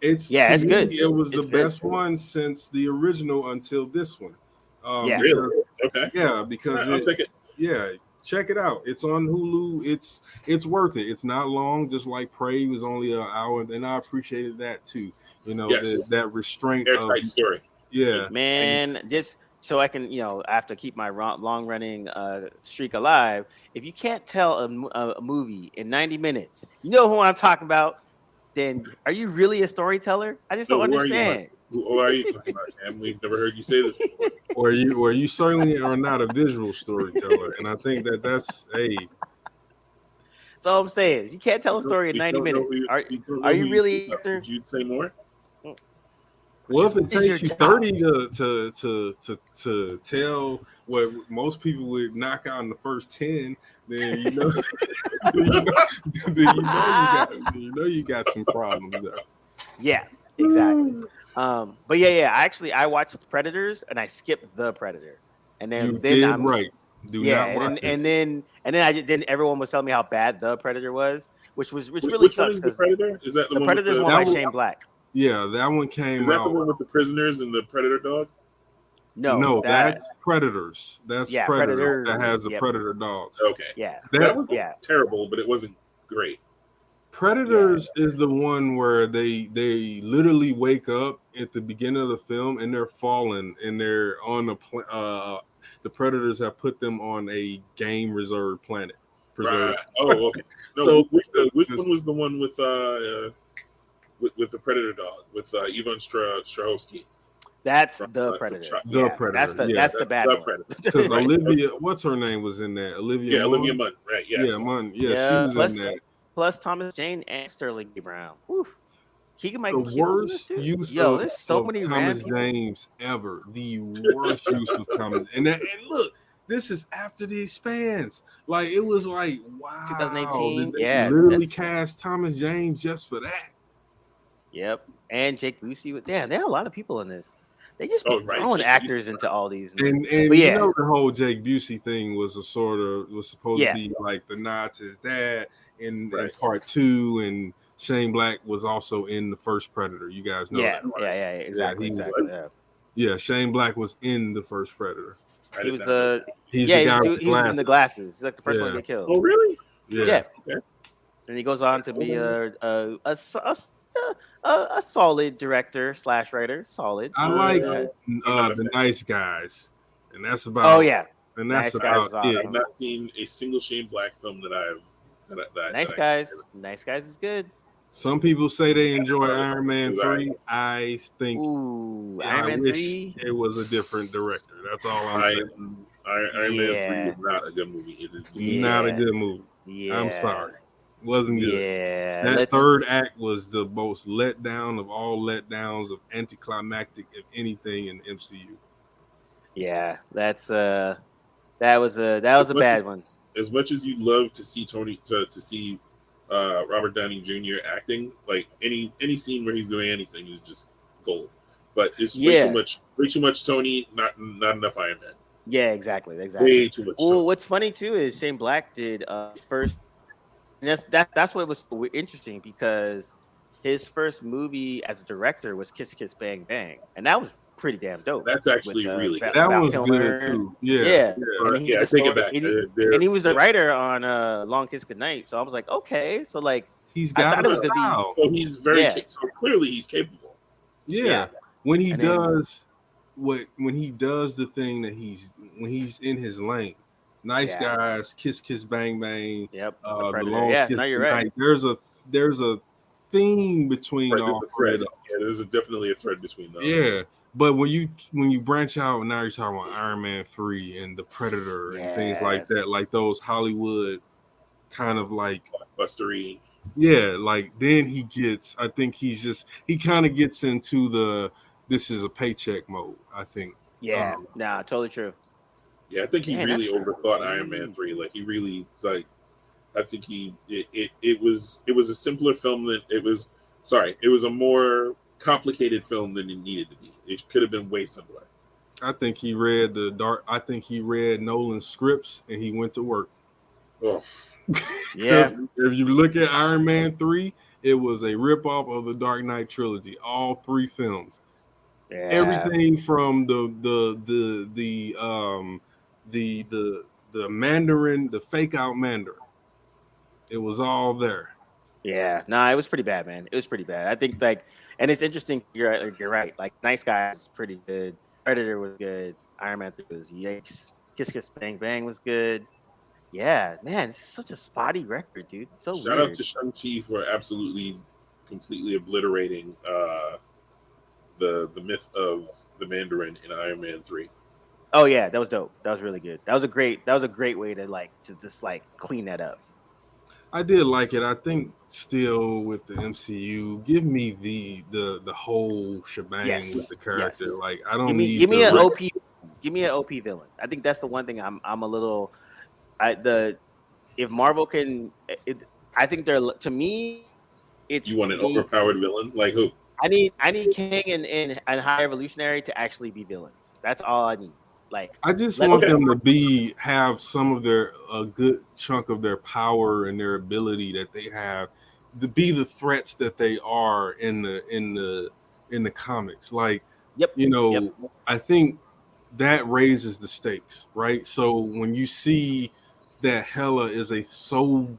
It's good. It was it's the good. best one since the original until this one. Yeah. Really? Okay. Yeah, because I'll take it. Yeah, check it out. It's on Hulu. It's worth it. It's not long, just like Prey was only an hour, and I appreciated that too. You know, that restraint. Airtight story. Yeah, man. Just so I can, I have to keep my long running streak alive. If you can't tell a movie in 90 minutes, you know who I'm talking about. Then are you really a storyteller? I just don't understand. Who are you talking about, Cam? We've never heard you say this before. Or you certainly are not a visual storyteller, and I think that's That's all I'm saying. You can't tell a story in 90 minutes. Are you really? Did you say more? Well, if it takes you 30 to tell what most people would knock out in the first 10, then you got some problems there. Yeah, exactly. But I watched Predators and I skipped The Predator, and then I'm right. Not watch and then everyone was telling me how bad The Predator was, which really which sucks. One is The Predator? Is that the one Predator's with one by Shane Black? Yeah, that one came out. Is that the one with the prisoners and the predator dog? No, that's Predators. That's Predator that has the predator dog. Okay. Yeah. That was terrible, but it wasn't great. Predators is the one where they literally wake up at the beginning of the film and they're falling and they're on the Predators have put them on a game reserve planet. Right. Oh, okay. No, so which one was the one with the predator dog with Ivan Strahovski? That's The Predator. The Predator. That's the bad one. Because Olivia, what's her name, was in there? Olivia Munn, right? Yes. Yeah, Munn. Yeah, she was in that. Plus Thomas Jane and Sterling K. Brown. Keegan-Michael the worst use there's so many Thomas James ever. The worst use of Thomas. And look, this is after The Expanse. Like it was like, wow, 2018. They literally cast Thomas James just for that. Yep, and Jake Busey. Damn, there are a lot of people in this. They just throwing actors into all these movies. And the whole Jake Busey thing was supposed to be like the Nazis' dad in part 2, and Shane Black was also in the first Predator. You guys know that, right? Yeah, exactly. Yeah, Shane Black was in the first Predator. He was he was in the glasses. He's like the first one to get killed. Oh, really? Yeah. Okay. And he goes on to be a solid director / writer. Solid. I like the Nice Guys, and that's about. Oh yeah. And that's about it. I've not seen a single Shane Black film that I've. Nice Guys is good. Some people say they enjoy Iron Man 3. I think Iron Man 3. It was a different director. That's all I'm saying. Iron Man 3 is not a good movie. It is not a good movie. Yeah. I'm sorry. It wasn't good. Yeah. That third act was the most letdown of all letdowns of anticlimactic, if anything, in the MCU. Yeah, that was a bad one. As much as you love to see see Robert Downey Jr. acting, like any scene where he's doing anything is just gold. But it's way too much Tony, not enough Iron Man. Yeah, exactly. Way too much. Well, what's funny too is Shane Black did first. And that's what was so interesting, because his first movie as a director was Kiss Kiss Bang Bang, and that was pretty damn dope. That's actually really good. That was good too. Yeah. I take it back. And he was the writer on Long Kiss Goodnight, so I was like, okay, so like he's got it was gonna be. So he's very so clearly he's capable. Yeah. When he does the thing that when he's in his lane. Nice Guys, Kiss Kiss Bang Bang. Yep. The Long Kiss you're right. There's a theme between all three. Yeah, there's definitely a thread between those. Yeah, but when you branch out, now you're talking about Iron Man 3 and the Predator and things like that, like those Hollywood kind of like bustery. Yeah, like then he kind of gets into this is a paycheck mode, I think. Yeah, totally true. Yeah, I think he really overthought Iron Man 3. Like he really like. I think it was a simpler film than it was. Sorry, it was a more complicated film than it needed to be. It could have been way simpler. I think he read Nolan's scripts and he went to work. Oh. Yeah. If you look at Iron Man 3, it was a ripoff of the Dark Knight trilogy. All 3 films. Yeah. Everything from the Mandarin, the fake out Mandarin. It was all there. Yeah, nah, it was pretty bad, man. It was pretty bad. I think and it's interesting. You're right. Like, Nice Guy was pretty good. Predator was good. Iron Man 3 was yikes. Kiss Kiss Bang Bang was good. Yeah, man, this is such a spotty record, dude. It's so Shout weird. out to Shang-Chi for completely obliterating the myth of the Mandarin in Iron Man 3. Oh yeah, that was dope. That was really good. That was a great way to just clean that up. I did like it. I think still with the MCU, give me the whole shebang with the character. Yes. Like, I don't need give me an OP villain. I think that's the one thing I'm a little. If Marvel can, I think they're, to me, it's. You want an overpowered villain like who? I need King and High Evolutionary to actually be villains. That's all I need. Like, I just want them to have some of a good chunk of their power and their ability that they have to be the threats that they are in the comics. Like, I think that raises the stakes, right? So when you see that Hela is so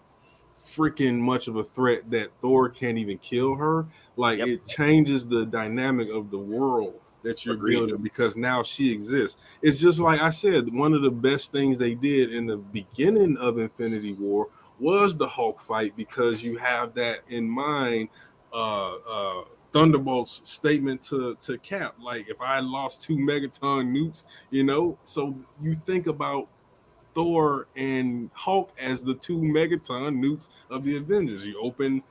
freaking much of a threat that Thor can't even kill her, like, it changes the dynamic of the world that you're building, because now she exists. It's just like I said, one of the best things they did in the beginning of Infinity War was the Hulk fight, because you have that in mind. Thunderbolt's statement to Cap, like, if I lost 2 megaton nukes, so you think about Thor and Hulk as the 2 megaton nukes of the Avengers. You open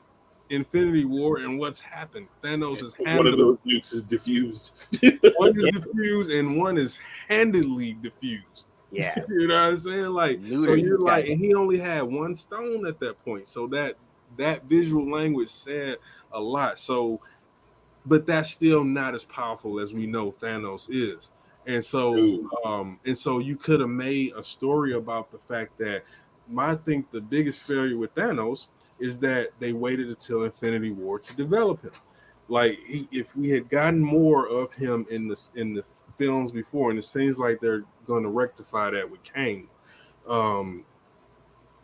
Infinity War, and what's happened? Thanos is one of those nukes is diffused. One is diffused, and one is handedly diffused. Yeah, you know what I'm saying? Like, so you're like, and he only had 1 stone at that point. So that visual language said a lot. So, but that's still not as powerful as we know Thanos is. And so, you could have made a story about the fact that I think the biggest failure with Thanos is that they waited until Infinity War to develop him. Like, if we had gotten more of him in the films before, and it seems like they're going to rectify that with Kang,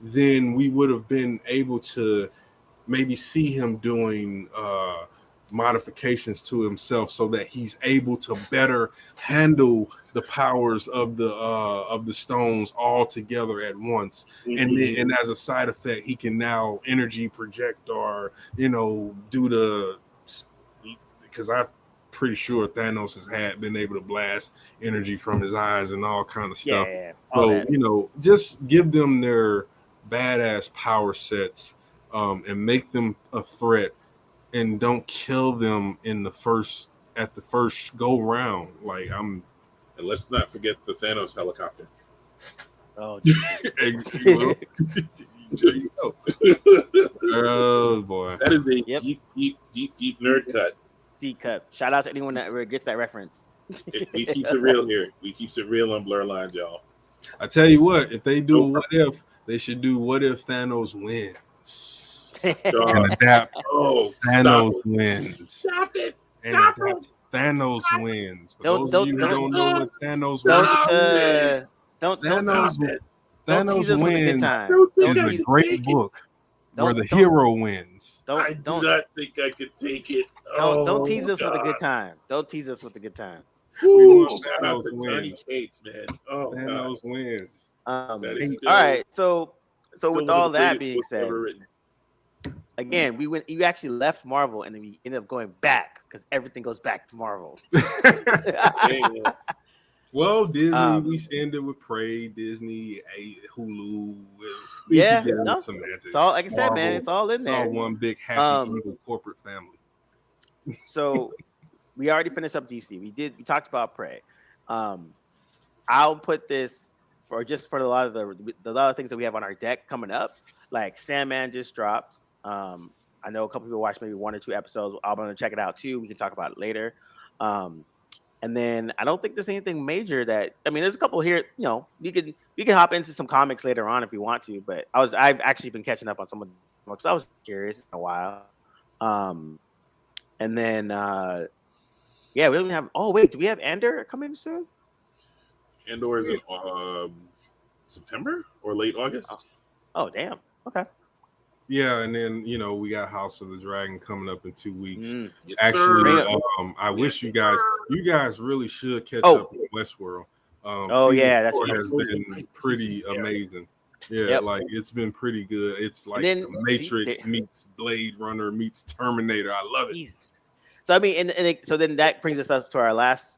then we would have been able to maybe see him doing modifications to himself so that he's able to better handle the powers of the stones all together at once. Mm-hmm. And as a side effect, he can now energy project or do because I'm pretty sure Thanos has been able to blast energy from his eyes and all kind of stuff. So just give them their badass power sets and make them a threat. And don't kill them at the first go round. And let's not forget the Thanos helicopter. Oh, oh boy, that is a deep nerd cut. Deep cut. Shout out to anyone that gets that reference. We keeps it real here. We keeps it real on Blerdlines, y'all. I tell you what, if they do what if, they should do what if Thanos wins. And adapt. Thanos wins. Stop it! Stop it! Thanos wins. For those of you who don't know what Thanos wins, Thanos wins is a great book where the hero wins. I do not think I could take it. Don't tease us with a good time. Don't tease us with a good time. Shout out to Johnny Cates, man. Oh, Thanos wins. All right, so with all that being said. Again, you actually left Marvel, and then we ended up going back because everything goes back to Marvel. Well, Disney, we ended with Prey, Disney, Hulu. Semantics. It's all, like I said, Marvel, man, it's all in there. It's all one big happy evil corporate family. So we already finished up DC. We talked about Prey. I'll put this for just for a lot of things that we have on our deck coming up. Like Sandman just dropped. I know a couple people watched maybe 1 or 2 episodes. I'm gonna check it out too. We can talk about it later. And then I don't think there's anything major that there's a couple here. We can hop into some comics later on if you want to. But I've actually been catching up on some of them because I was curious in a while. And then we don't have. Oh wait, do we have Ender coming soon? Andor is in September or late August. Oh damn. Okay. Yeah, and then we got House of the Dragon coming up in 2 weeks. Yes, actually, I wish you guys really should catch up with Westworld. That's has been pretty amazing. Yeah, like it's been pretty good. It's like the Matrix meets Blade Runner meets Terminator. I love it. So so then that brings us up to our last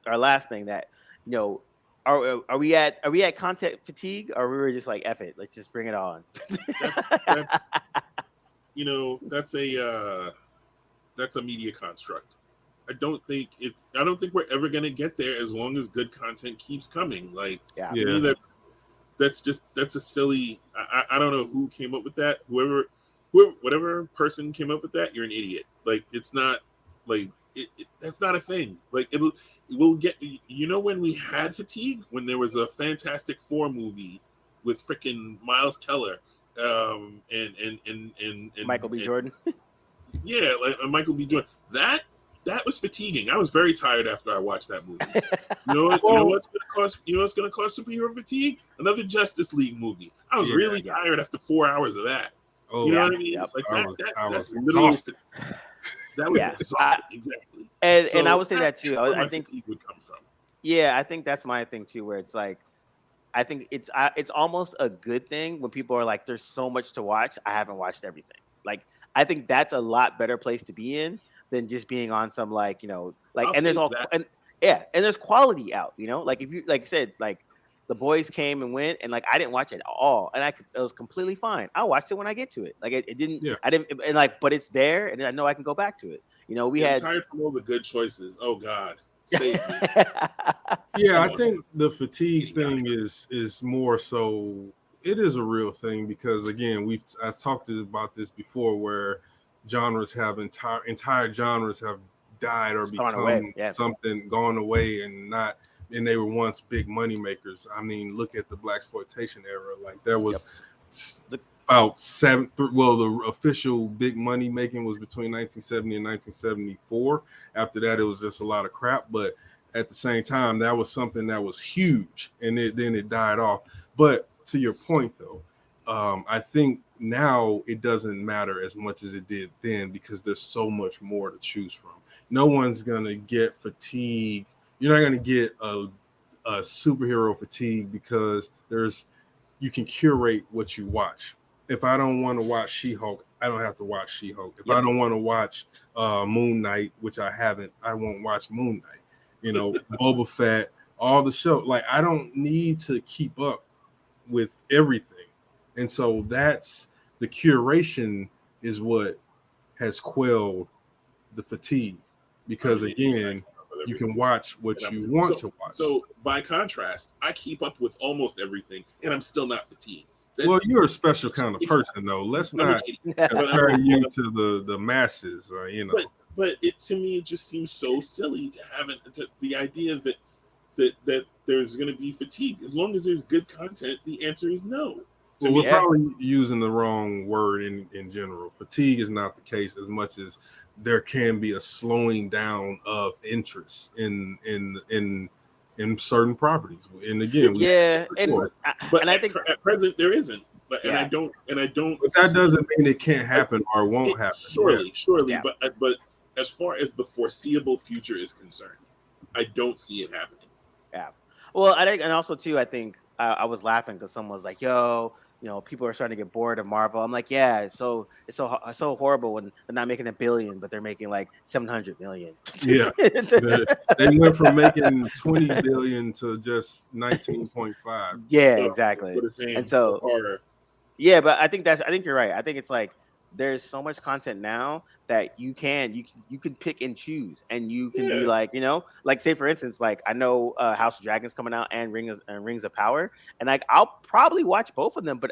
thing that are we at content fatigue, or we were just like F it, let's just bring it on. That's a media construct. I don't think we're ever gonna get there as long as good content keeps coming. Like to me, that's a silly. I don't know who came up with that. Whatever person came up with that, you're an idiot. Like it's not like that's not a thing. Like it will get. When we had fatigue, when there was a Fantastic Four movie with freaking Miles Teller. And Michael B. Jordan. Yeah, like Michael B. Jordan. That was fatiguing. I was very tired after I watched that movie. You know what's gonna cause? What's gonna cause superhero fatigue? Another Justice League movie. I was really tired after 4 hours of that. Oh, you know what I mean? Yep. Like that's literally exhausted. That was exhausting. Exactly. And I would say that too. I think fatigue would come from. Yeah, I think that's my thing too. Where it's like, I think it's almost a good thing when people are like, "There's so much to watch. I haven't watched everything." Like, I think that's a lot better place to be in than just being on some and there's quality out. Like if you like I said, like The Boys came and went, and like I didn't watch it at all, and it was completely fine. I'll watch it when I get to it. Like it didn't. Yeah. I didn't. And like, but it's there, and I know I can go back to it. I'm tired from all the good choices. Oh God. Yeah, I think the fatigue thing is more so. It is a real thing because again, I've talked about this before, where genres have entire genres have died or become something gone away and they were once big money makers. I mean, look at the blaxploitation era. Like there was about the official big money making was between 1970 and 1974. After that, it was just a lot of crap. But at the same time, that was something that was huge, and then it died off. But to your point, though, I think now it doesn't matter as much as it did then because there's so much more to choose from. No one's gonna get fatigue. You're not gonna get a superhero fatigue because you can curate what you watch. If I don't want to watch She-Hulk, I don't have to watch She-Hulk. If I don't want to watch Moon Knight, which I haven't, I won't watch Moon Knight. Boba Fett, all the show. Like I don't need to keep up with everything. And so that's the curation is what has quelled the fatigue. Because again, you can watch what you want to watch. So by contrast, I keep up with almost everything and I'm still not fatigued. Well, you're a special kind of person, though. Let's not compare you to the masses, But it to me it just seems so silly to have the idea that there's going to be fatigue. As long as there's good content, the answer is no. Well, we're probably using the wrong word in general. Fatigue is not the case as much as there can be a slowing down of interest in certain properties. And again, but I think at present there isn't. But and I don't. But that doesn't mean it can't happen or won't happen. Surely. Yeah. But as far as the foreseeable future is concerned, I don't see it happening. Yeah. Well, I think, and also too, I think I was laughing because someone was like, "Yo, people are starting to get bored of Marvel." I'm like, "Yeah, it's so horrible when they're not making $1 billion, but they're making like 700 million." Yeah, they went from making 20 billion to just 19.5. Yeah, exactly. And so, yeah, but I think you're right. I think it's like there's so much content now that you can pick and choose, and you can be like, like say for instance, like I know House of Dragons coming out and Rings of Power, and like I'll probably watch both of them, but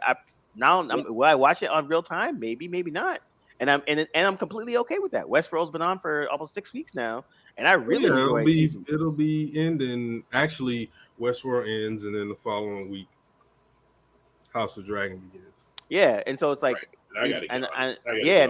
will I watch it on real time? Maybe, maybe not. And I'm completely okay with that. Westworld's been on for almost 6 weeks now, and I really enjoyed season 2. It'll be ending. Actually, Westworld ends, and then the following week, House of Dragon begins. Yeah, and so it's like, I gotta get on.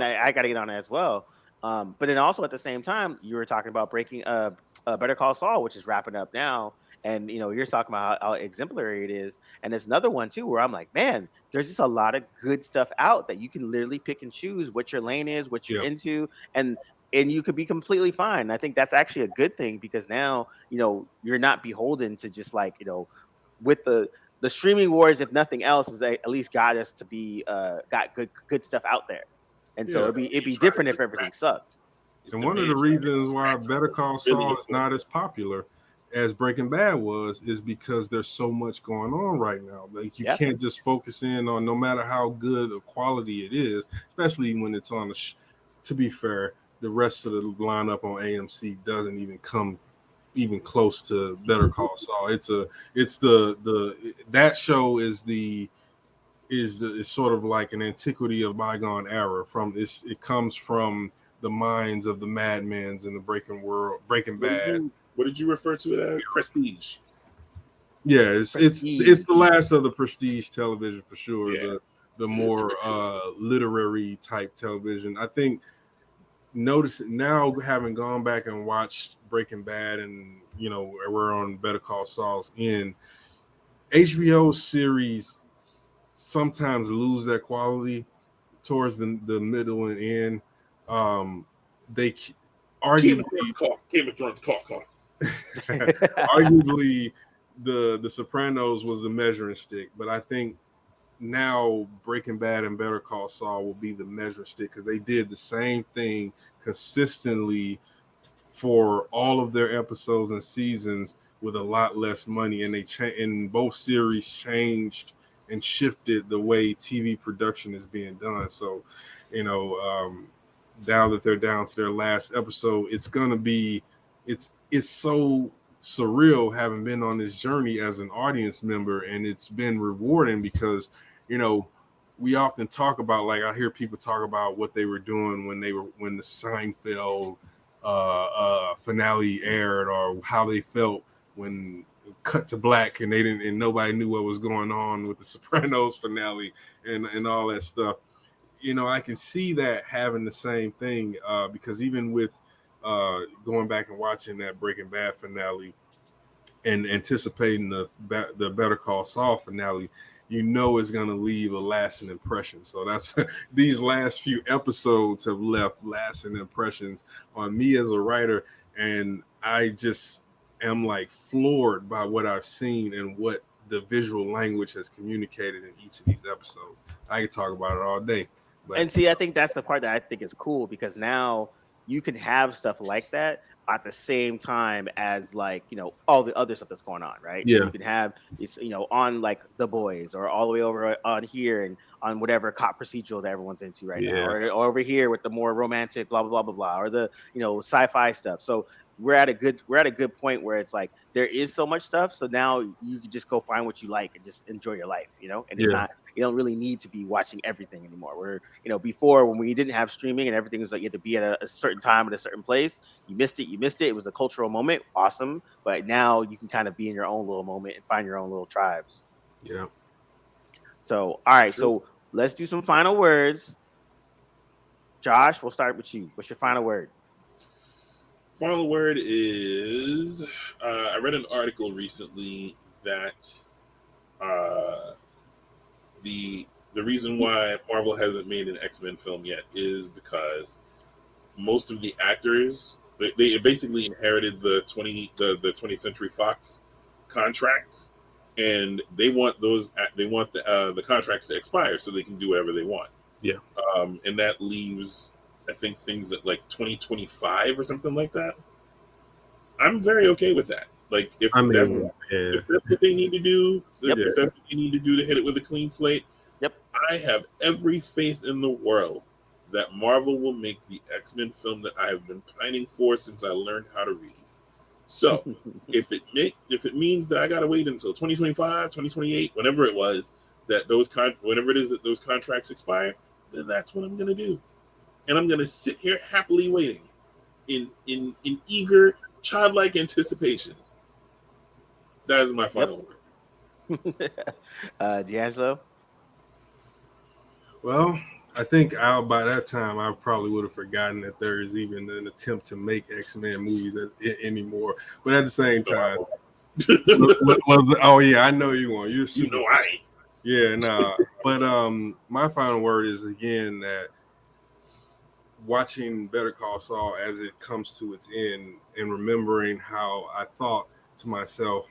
I gotta get on it as well. But then also at the same time, you were talking about breaking Better Call Saul, which is wrapping up now, and you're talking about how exemplary it is. And there's another one too where I'm like, man, there's just a lot of good stuff out that you can literally pick and choose what your lane is, what you're into, and you could be completely fine. And I think that's actually a good thing, because now you're not beholden to just like with the streaming wars, if nothing else, is at least got us to be got good stuff out there. And so it'd be different if everything sucked. And one of the reasons why Better Call Saul is not as popular as Breaking Bad was is because there's so much going on right now. Like you can't just focus in on, no matter how good of quality it is, especially when it's on to be fair, the rest of the lineup on AMC doesn't even come even close to Better Call Saul. That show is sort of like an antiquity of bygone era. It comes from the minds of the Mad Men's and the Breaking Bad. What did you refer to it as? Prestige. Yeah, it's the last of the prestige television for sure. Yeah. The more literary type television. I think notice now, having gone back and watched Breaking Bad, and we're on Better Call Saul's end, HBO series sometimes lose their quality towards the middle and end. They arguably Game of Thrones cough. Arguably, the Sopranos was the measuring stick, but I think now Breaking Bad and Better Call Saul will be the measuring stick, because they did the same thing consistently for all of their episodes and seasons with a lot less money, and and both series changed and shifted the way TV production is being done. So, now that they're down to their last episode, it's so surreal having been on this journey as an audience member, and it's been rewarding because we often talk about, like, I hear people talk about what they were doing when the Seinfeld finale aired, or how they felt when cut to black and nobody knew what was going on with the Sopranos finale and all that stuff. I can see that having the same thing, because even with going back and watching that Breaking Bad finale and anticipating the Better Call Saul finale, it's going to leave a lasting impression. So that's these last few episodes have left lasting impressions on me as a writer, and I just am like floored by what I've seen and what the visual language has communicated in each of these episodes. I could talk about it all day. And see, I think that's the part that I think is cool, because now you can have stuff like that at the same time as, like, all the other stuff that's going on, right? Yeah. So you can have it's on like The Boys, or all the way over on here and on whatever cop procedural that everyone's into right now, or over here with the more romantic blah blah blah blah blah, or the sci-fi stuff. So we're at a good point where it's like there is so much stuff. So now you can just go find what you like and just enjoy your life, and it's not, you don't really need to be watching everything anymore. Where, before, when we didn't have streaming and everything was like you had to be at a certain time at a certain place, you missed it. It was a cultural moment. Awesome. But now you can kind of be in your own little moment and find your own little tribes. Yeah. So, all right. So let's do some final words. Josh, we'll start with you. What's your final word? Final word is, I read an article recently that the reason why Marvel hasn't made an X-Men film yet is because most of the actors, they basically inherited the 20th Century Fox contracts, and they want the contracts to expire so they can do whatever they want. Yeah. And that leaves, I think, things at like 2025 or something like that. I'm very okay with that. Like, if that's what they need to do, if that's what they need to do to hit it with a clean slate, I have every faith in the world that Marvel will make the X-Men film that I have been pining for since I learned how to read. So, if it means that I gotta wait until 2025, 2028, whenever it was that whenever it is that those contracts expire, then that's what I'm gonna do, and I'm gonna sit here happily waiting, in eager, childlike anticipation. That is my final word. D'Angelo. Well, I think by that time I probably would have forgotten that there is even an attempt to make X-Men movies anymore. But at the same time, oh yeah, I know you want. You know I ain't. Yeah, nah. But my final word is again that watching Better Call Saul as it comes to its end and remembering how I thought to myself,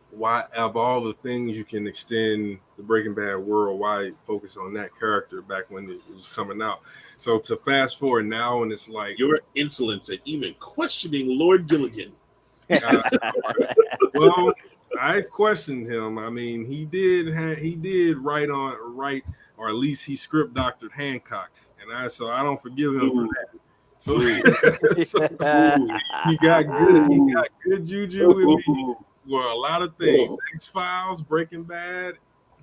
why of all the things you can extend the Breaking Bad world, why focus on that character back when it was coming out? So to fast forward now, and it's like your insolence at even questioning Lord Gilligan. Well, I've questioned him. I mean, he did write, or at least he script doctored Hancock, and I don't forgive him for that. So, he got good juju with me. Well, a lot of things: X-Files, Breaking Bad,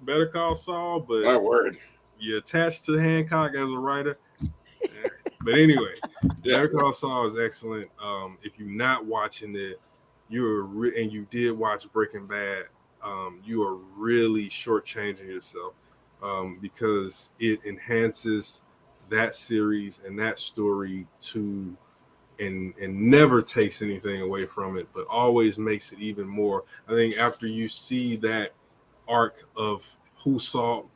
Better Call Saul. But my word, you attached to Hancock as a writer. But anyway, Better Call Saul is excellent. If you're not watching it, and you did watch Breaking Bad, you are really shortchanging yourself because it enhances that series and that story and never takes anything away from it, but always makes it even more. I think after you see that arc of who Saul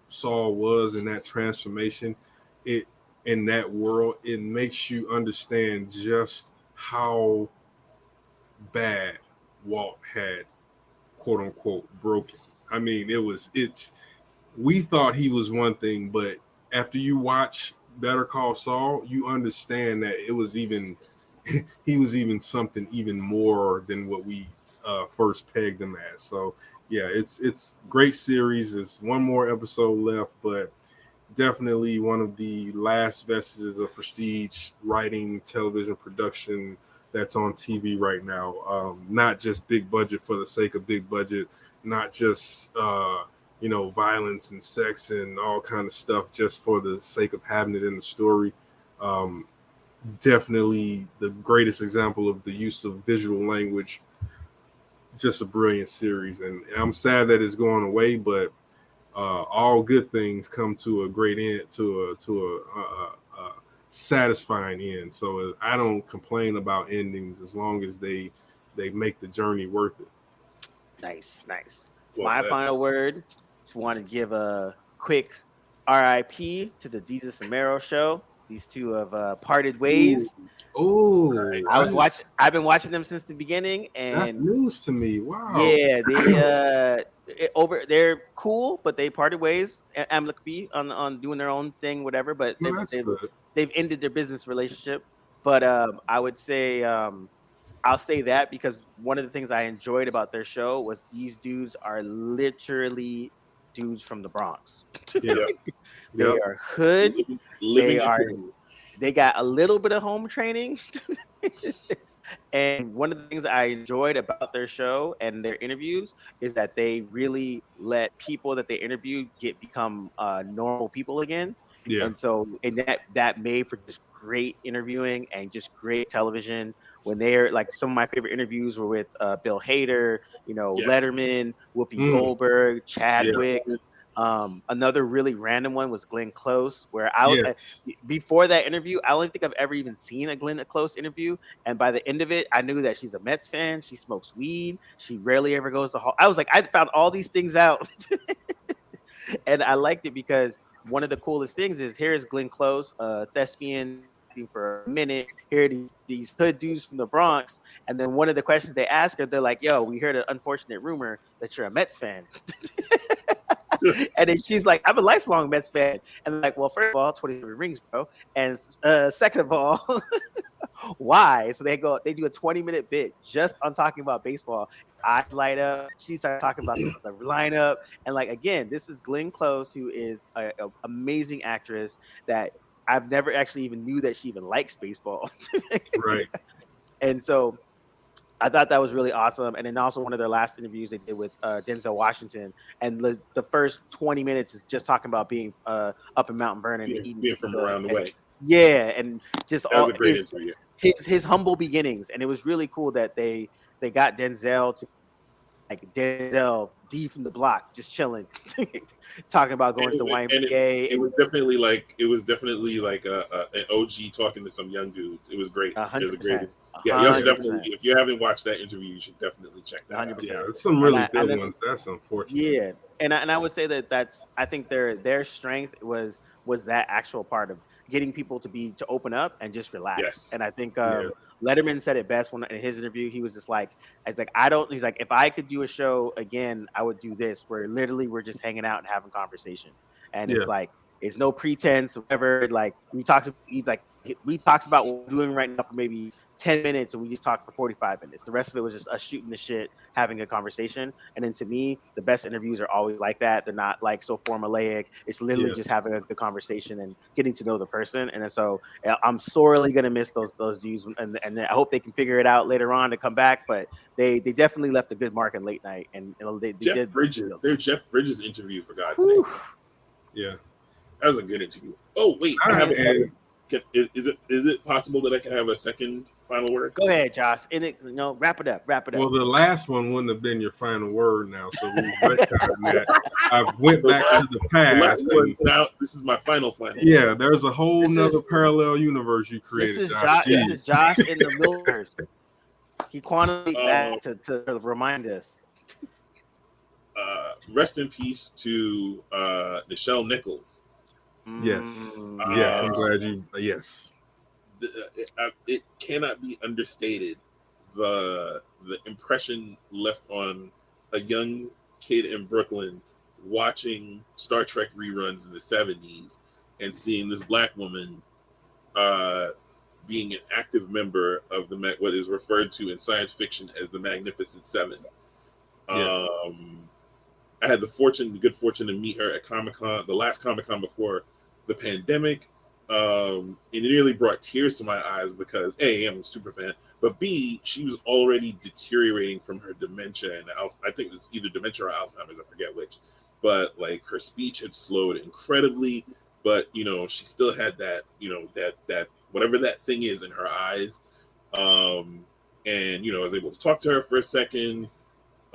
was and that transformation, in that world, it makes you understand just how bad Walt had, quote unquote, broken. I mean, we thought he was one thing, but after you watch Better Call Saul, you understand that he was even something even more than what we first pegged him as. So yeah, it's great series. It's one more episode left, but definitely one of the last vestiges of prestige writing, television production that's on TV right now. Not just big budget for the sake of big budget, not just violence and sex and all kind of stuff just for the sake of having it in the story. Definitely the greatest example of the use of visual language. Just a brilliant series, and I'm sad that it's going away, but all good things come to a great end, to a satisfying end. So I don't complain about endings as long as they make the journey worth it. Nice. Well My said. final word, just want to give a quick RIP to the Jesus and Mero show. These two have parted ways. Oh, I've been watching them since the beginning, and that's news to me. Wow. Yeah, they're cool, but they parted ways. Amicably on doing their own thing, whatever. But they've ended their business relationship. But I would say I'll say that because one of the things I enjoyed about their show was these dudes are literally dudes from the Bronx. Yeah. They are hood. They got a little bit of home training. And one of the things I enjoyed about their show and their interviews is that they really let people that they interviewed become normal people again. Yeah. And that made for just great interviewing and just great television. When they're like, some of my favorite interviews were with Bill Hader, Letterman, Whoopi Goldberg, Chadwick. Yeah. Another really random one was Glenn Close, where before that interview, I don't think I've ever even seen a Glenn Close interview. And by the end of it, I knew that she's a Mets fan. She smokes weed. She rarely ever goes to hall. I was like, I found all these things out. And I liked it because one of the coolest things is here's Glenn Close, a thespian for a minute. Here are these hood dudes from the Bronx. And then one of the questions they ask her, they're like, yo, we heard an unfortunate rumor that you're a Mets fan. And then she's like, I'm a lifelong Mets fan. And like, well, first of all, 23 rings, bro. And second of all, why? So they do a 20-minute bit just on talking about baseball. Eyes light up. She starts talking about the lineup. And like, again, this is Glenn Close, who is an amazing actress that I've never actually even knew that she even likes baseball. Right. And so I thought that was really awesome. And then also one of their last interviews they did with Denzel Washington, and the first 20 minutes is just talking about being up in Mount Vernon and eating being from around the way. Yeah, and just that was a great interview. His humble beginnings, and it was really cool that they got Denzel to Denzel D from the block, just chilling, talking about going to the YMCA. It was definitely like an OG talking to some young dudes. It was great. 100%. It was a great. Yeah, you should definitely. If you haven't watched that interview, you should definitely check that 100%. out. Yeah, it's some really good ones. That's unfortunate. Yeah, and I would say that's I think their strength was that actual part of getting people to open up and just relax. Yes. And I think Letterman said it best in his interview. He was just like, he's like, if I could do a show again, I would do this, where literally we're just hanging out and having conversation. And it's like, it's no pretense, whatever. Like we talked about what we're doing right now for maybe 10 minutes, and we just talked for 45 minutes. The rest of it was just us shooting the shit, having a conversation. And then to me, the best interviews are always like that. They're not like so formulaic. It's literally just having the conversation and getting to know the person. And then so I'm sorely gonna miss those dudes, and I hope they can figure it out later on to come back. But they definitely left a good mark in late night. And they Jeff Bridges, their Jeff Bridges interview, for God's sakes. Yeah, that was a good interview. Oh wait, is it possible that I can have a second final word? Go ahead, Josh. Wrap it up. Well, the last one wouldn't have been your final word now, so we that. I went back to the past. Now this is my final. Yeah, there's a whole nother parallel universe you created. This is Josh in the Millers. He quantified back to remind us. Rest in peace to Nichelle Nichols. Yes. I'm glad you. Yes. It cannot be understated the impression left on a young kid in Brooklyn watching Star Trek reruns in the 70s and seeing this Black woman being an active member of what is referred to in science fiction as the Magnificent Seven. I had the good fortune to meet her at Comic-Con, the last Comic-Con before the pandemic. It nearly brought tears to my eyes because A, I'm a super fan, but B, she was already deteriorating from her dementia, and I think it was either dementia or Alzheimer's, I forget which. But like her speech had slowed incredibly, but she still had that, that whatever that thing is in her eyes. And I was able to talk to her for a second.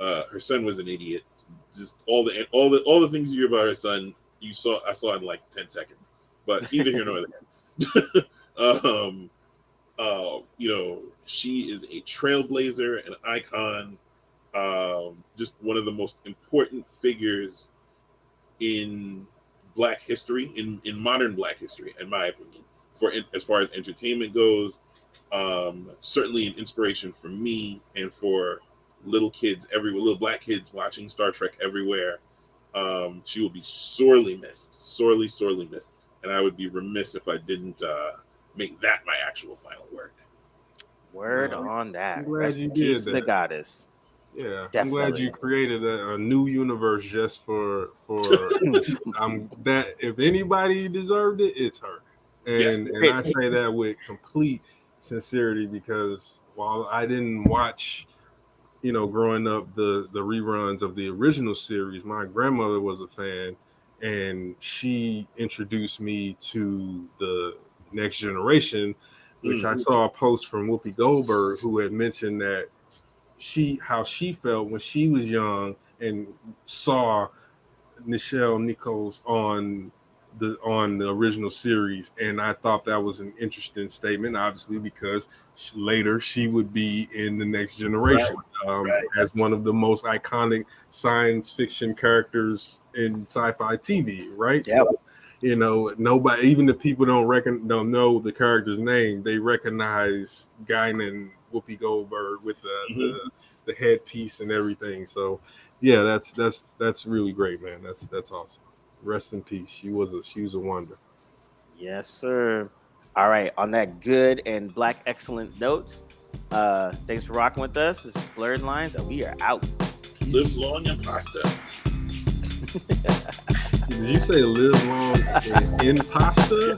Her son was an idiot. Just all the things you hear about her son, I saw in like 10 seconds. But neither here nor there. She is a trailblazer, an icon, just one of the most important figures in Black history, in modern Black history, in my opinion, as far as entertainment goes. Certainly an inspiration for me and for little Black kids watching Star Trek everywhere. She will be sorely missed. And I would be remiss if I didn't make that my actual final word. Word on that. I'm glad you did that. The goddess. Yeah, definitely. I'm glad you created a new universe just for that. If anybody deserved it, it's her. And I say that with complete sincerity because while I didn't watch, growing up the reruns of the original series, my grandmother was a fan. And she introduced me to the Next Generation, which I saw a post from Whoopi Goldberg, who had mentioned that how she felt when she was young and saw Nichelle Nichols on the original series. And I thought that was an interesting statement, obviously, because later she would be in the Next Generation as one of the most iconic science fiction characters in sci-fi TV, right? Yeah. So, nobody, even the people don't know the character's name, they recognize Guinan Whoopi Goldberg with the headpiece and everything. So, yeah, that's really great, man. That's awesome. Rest in peace. She was a wonder. Yes, sir. All right. On that good and Black excellent note, thanks for rocking with us. This is Blerdlines, and we are out. Live long and prosper. Did you say live long in pasta?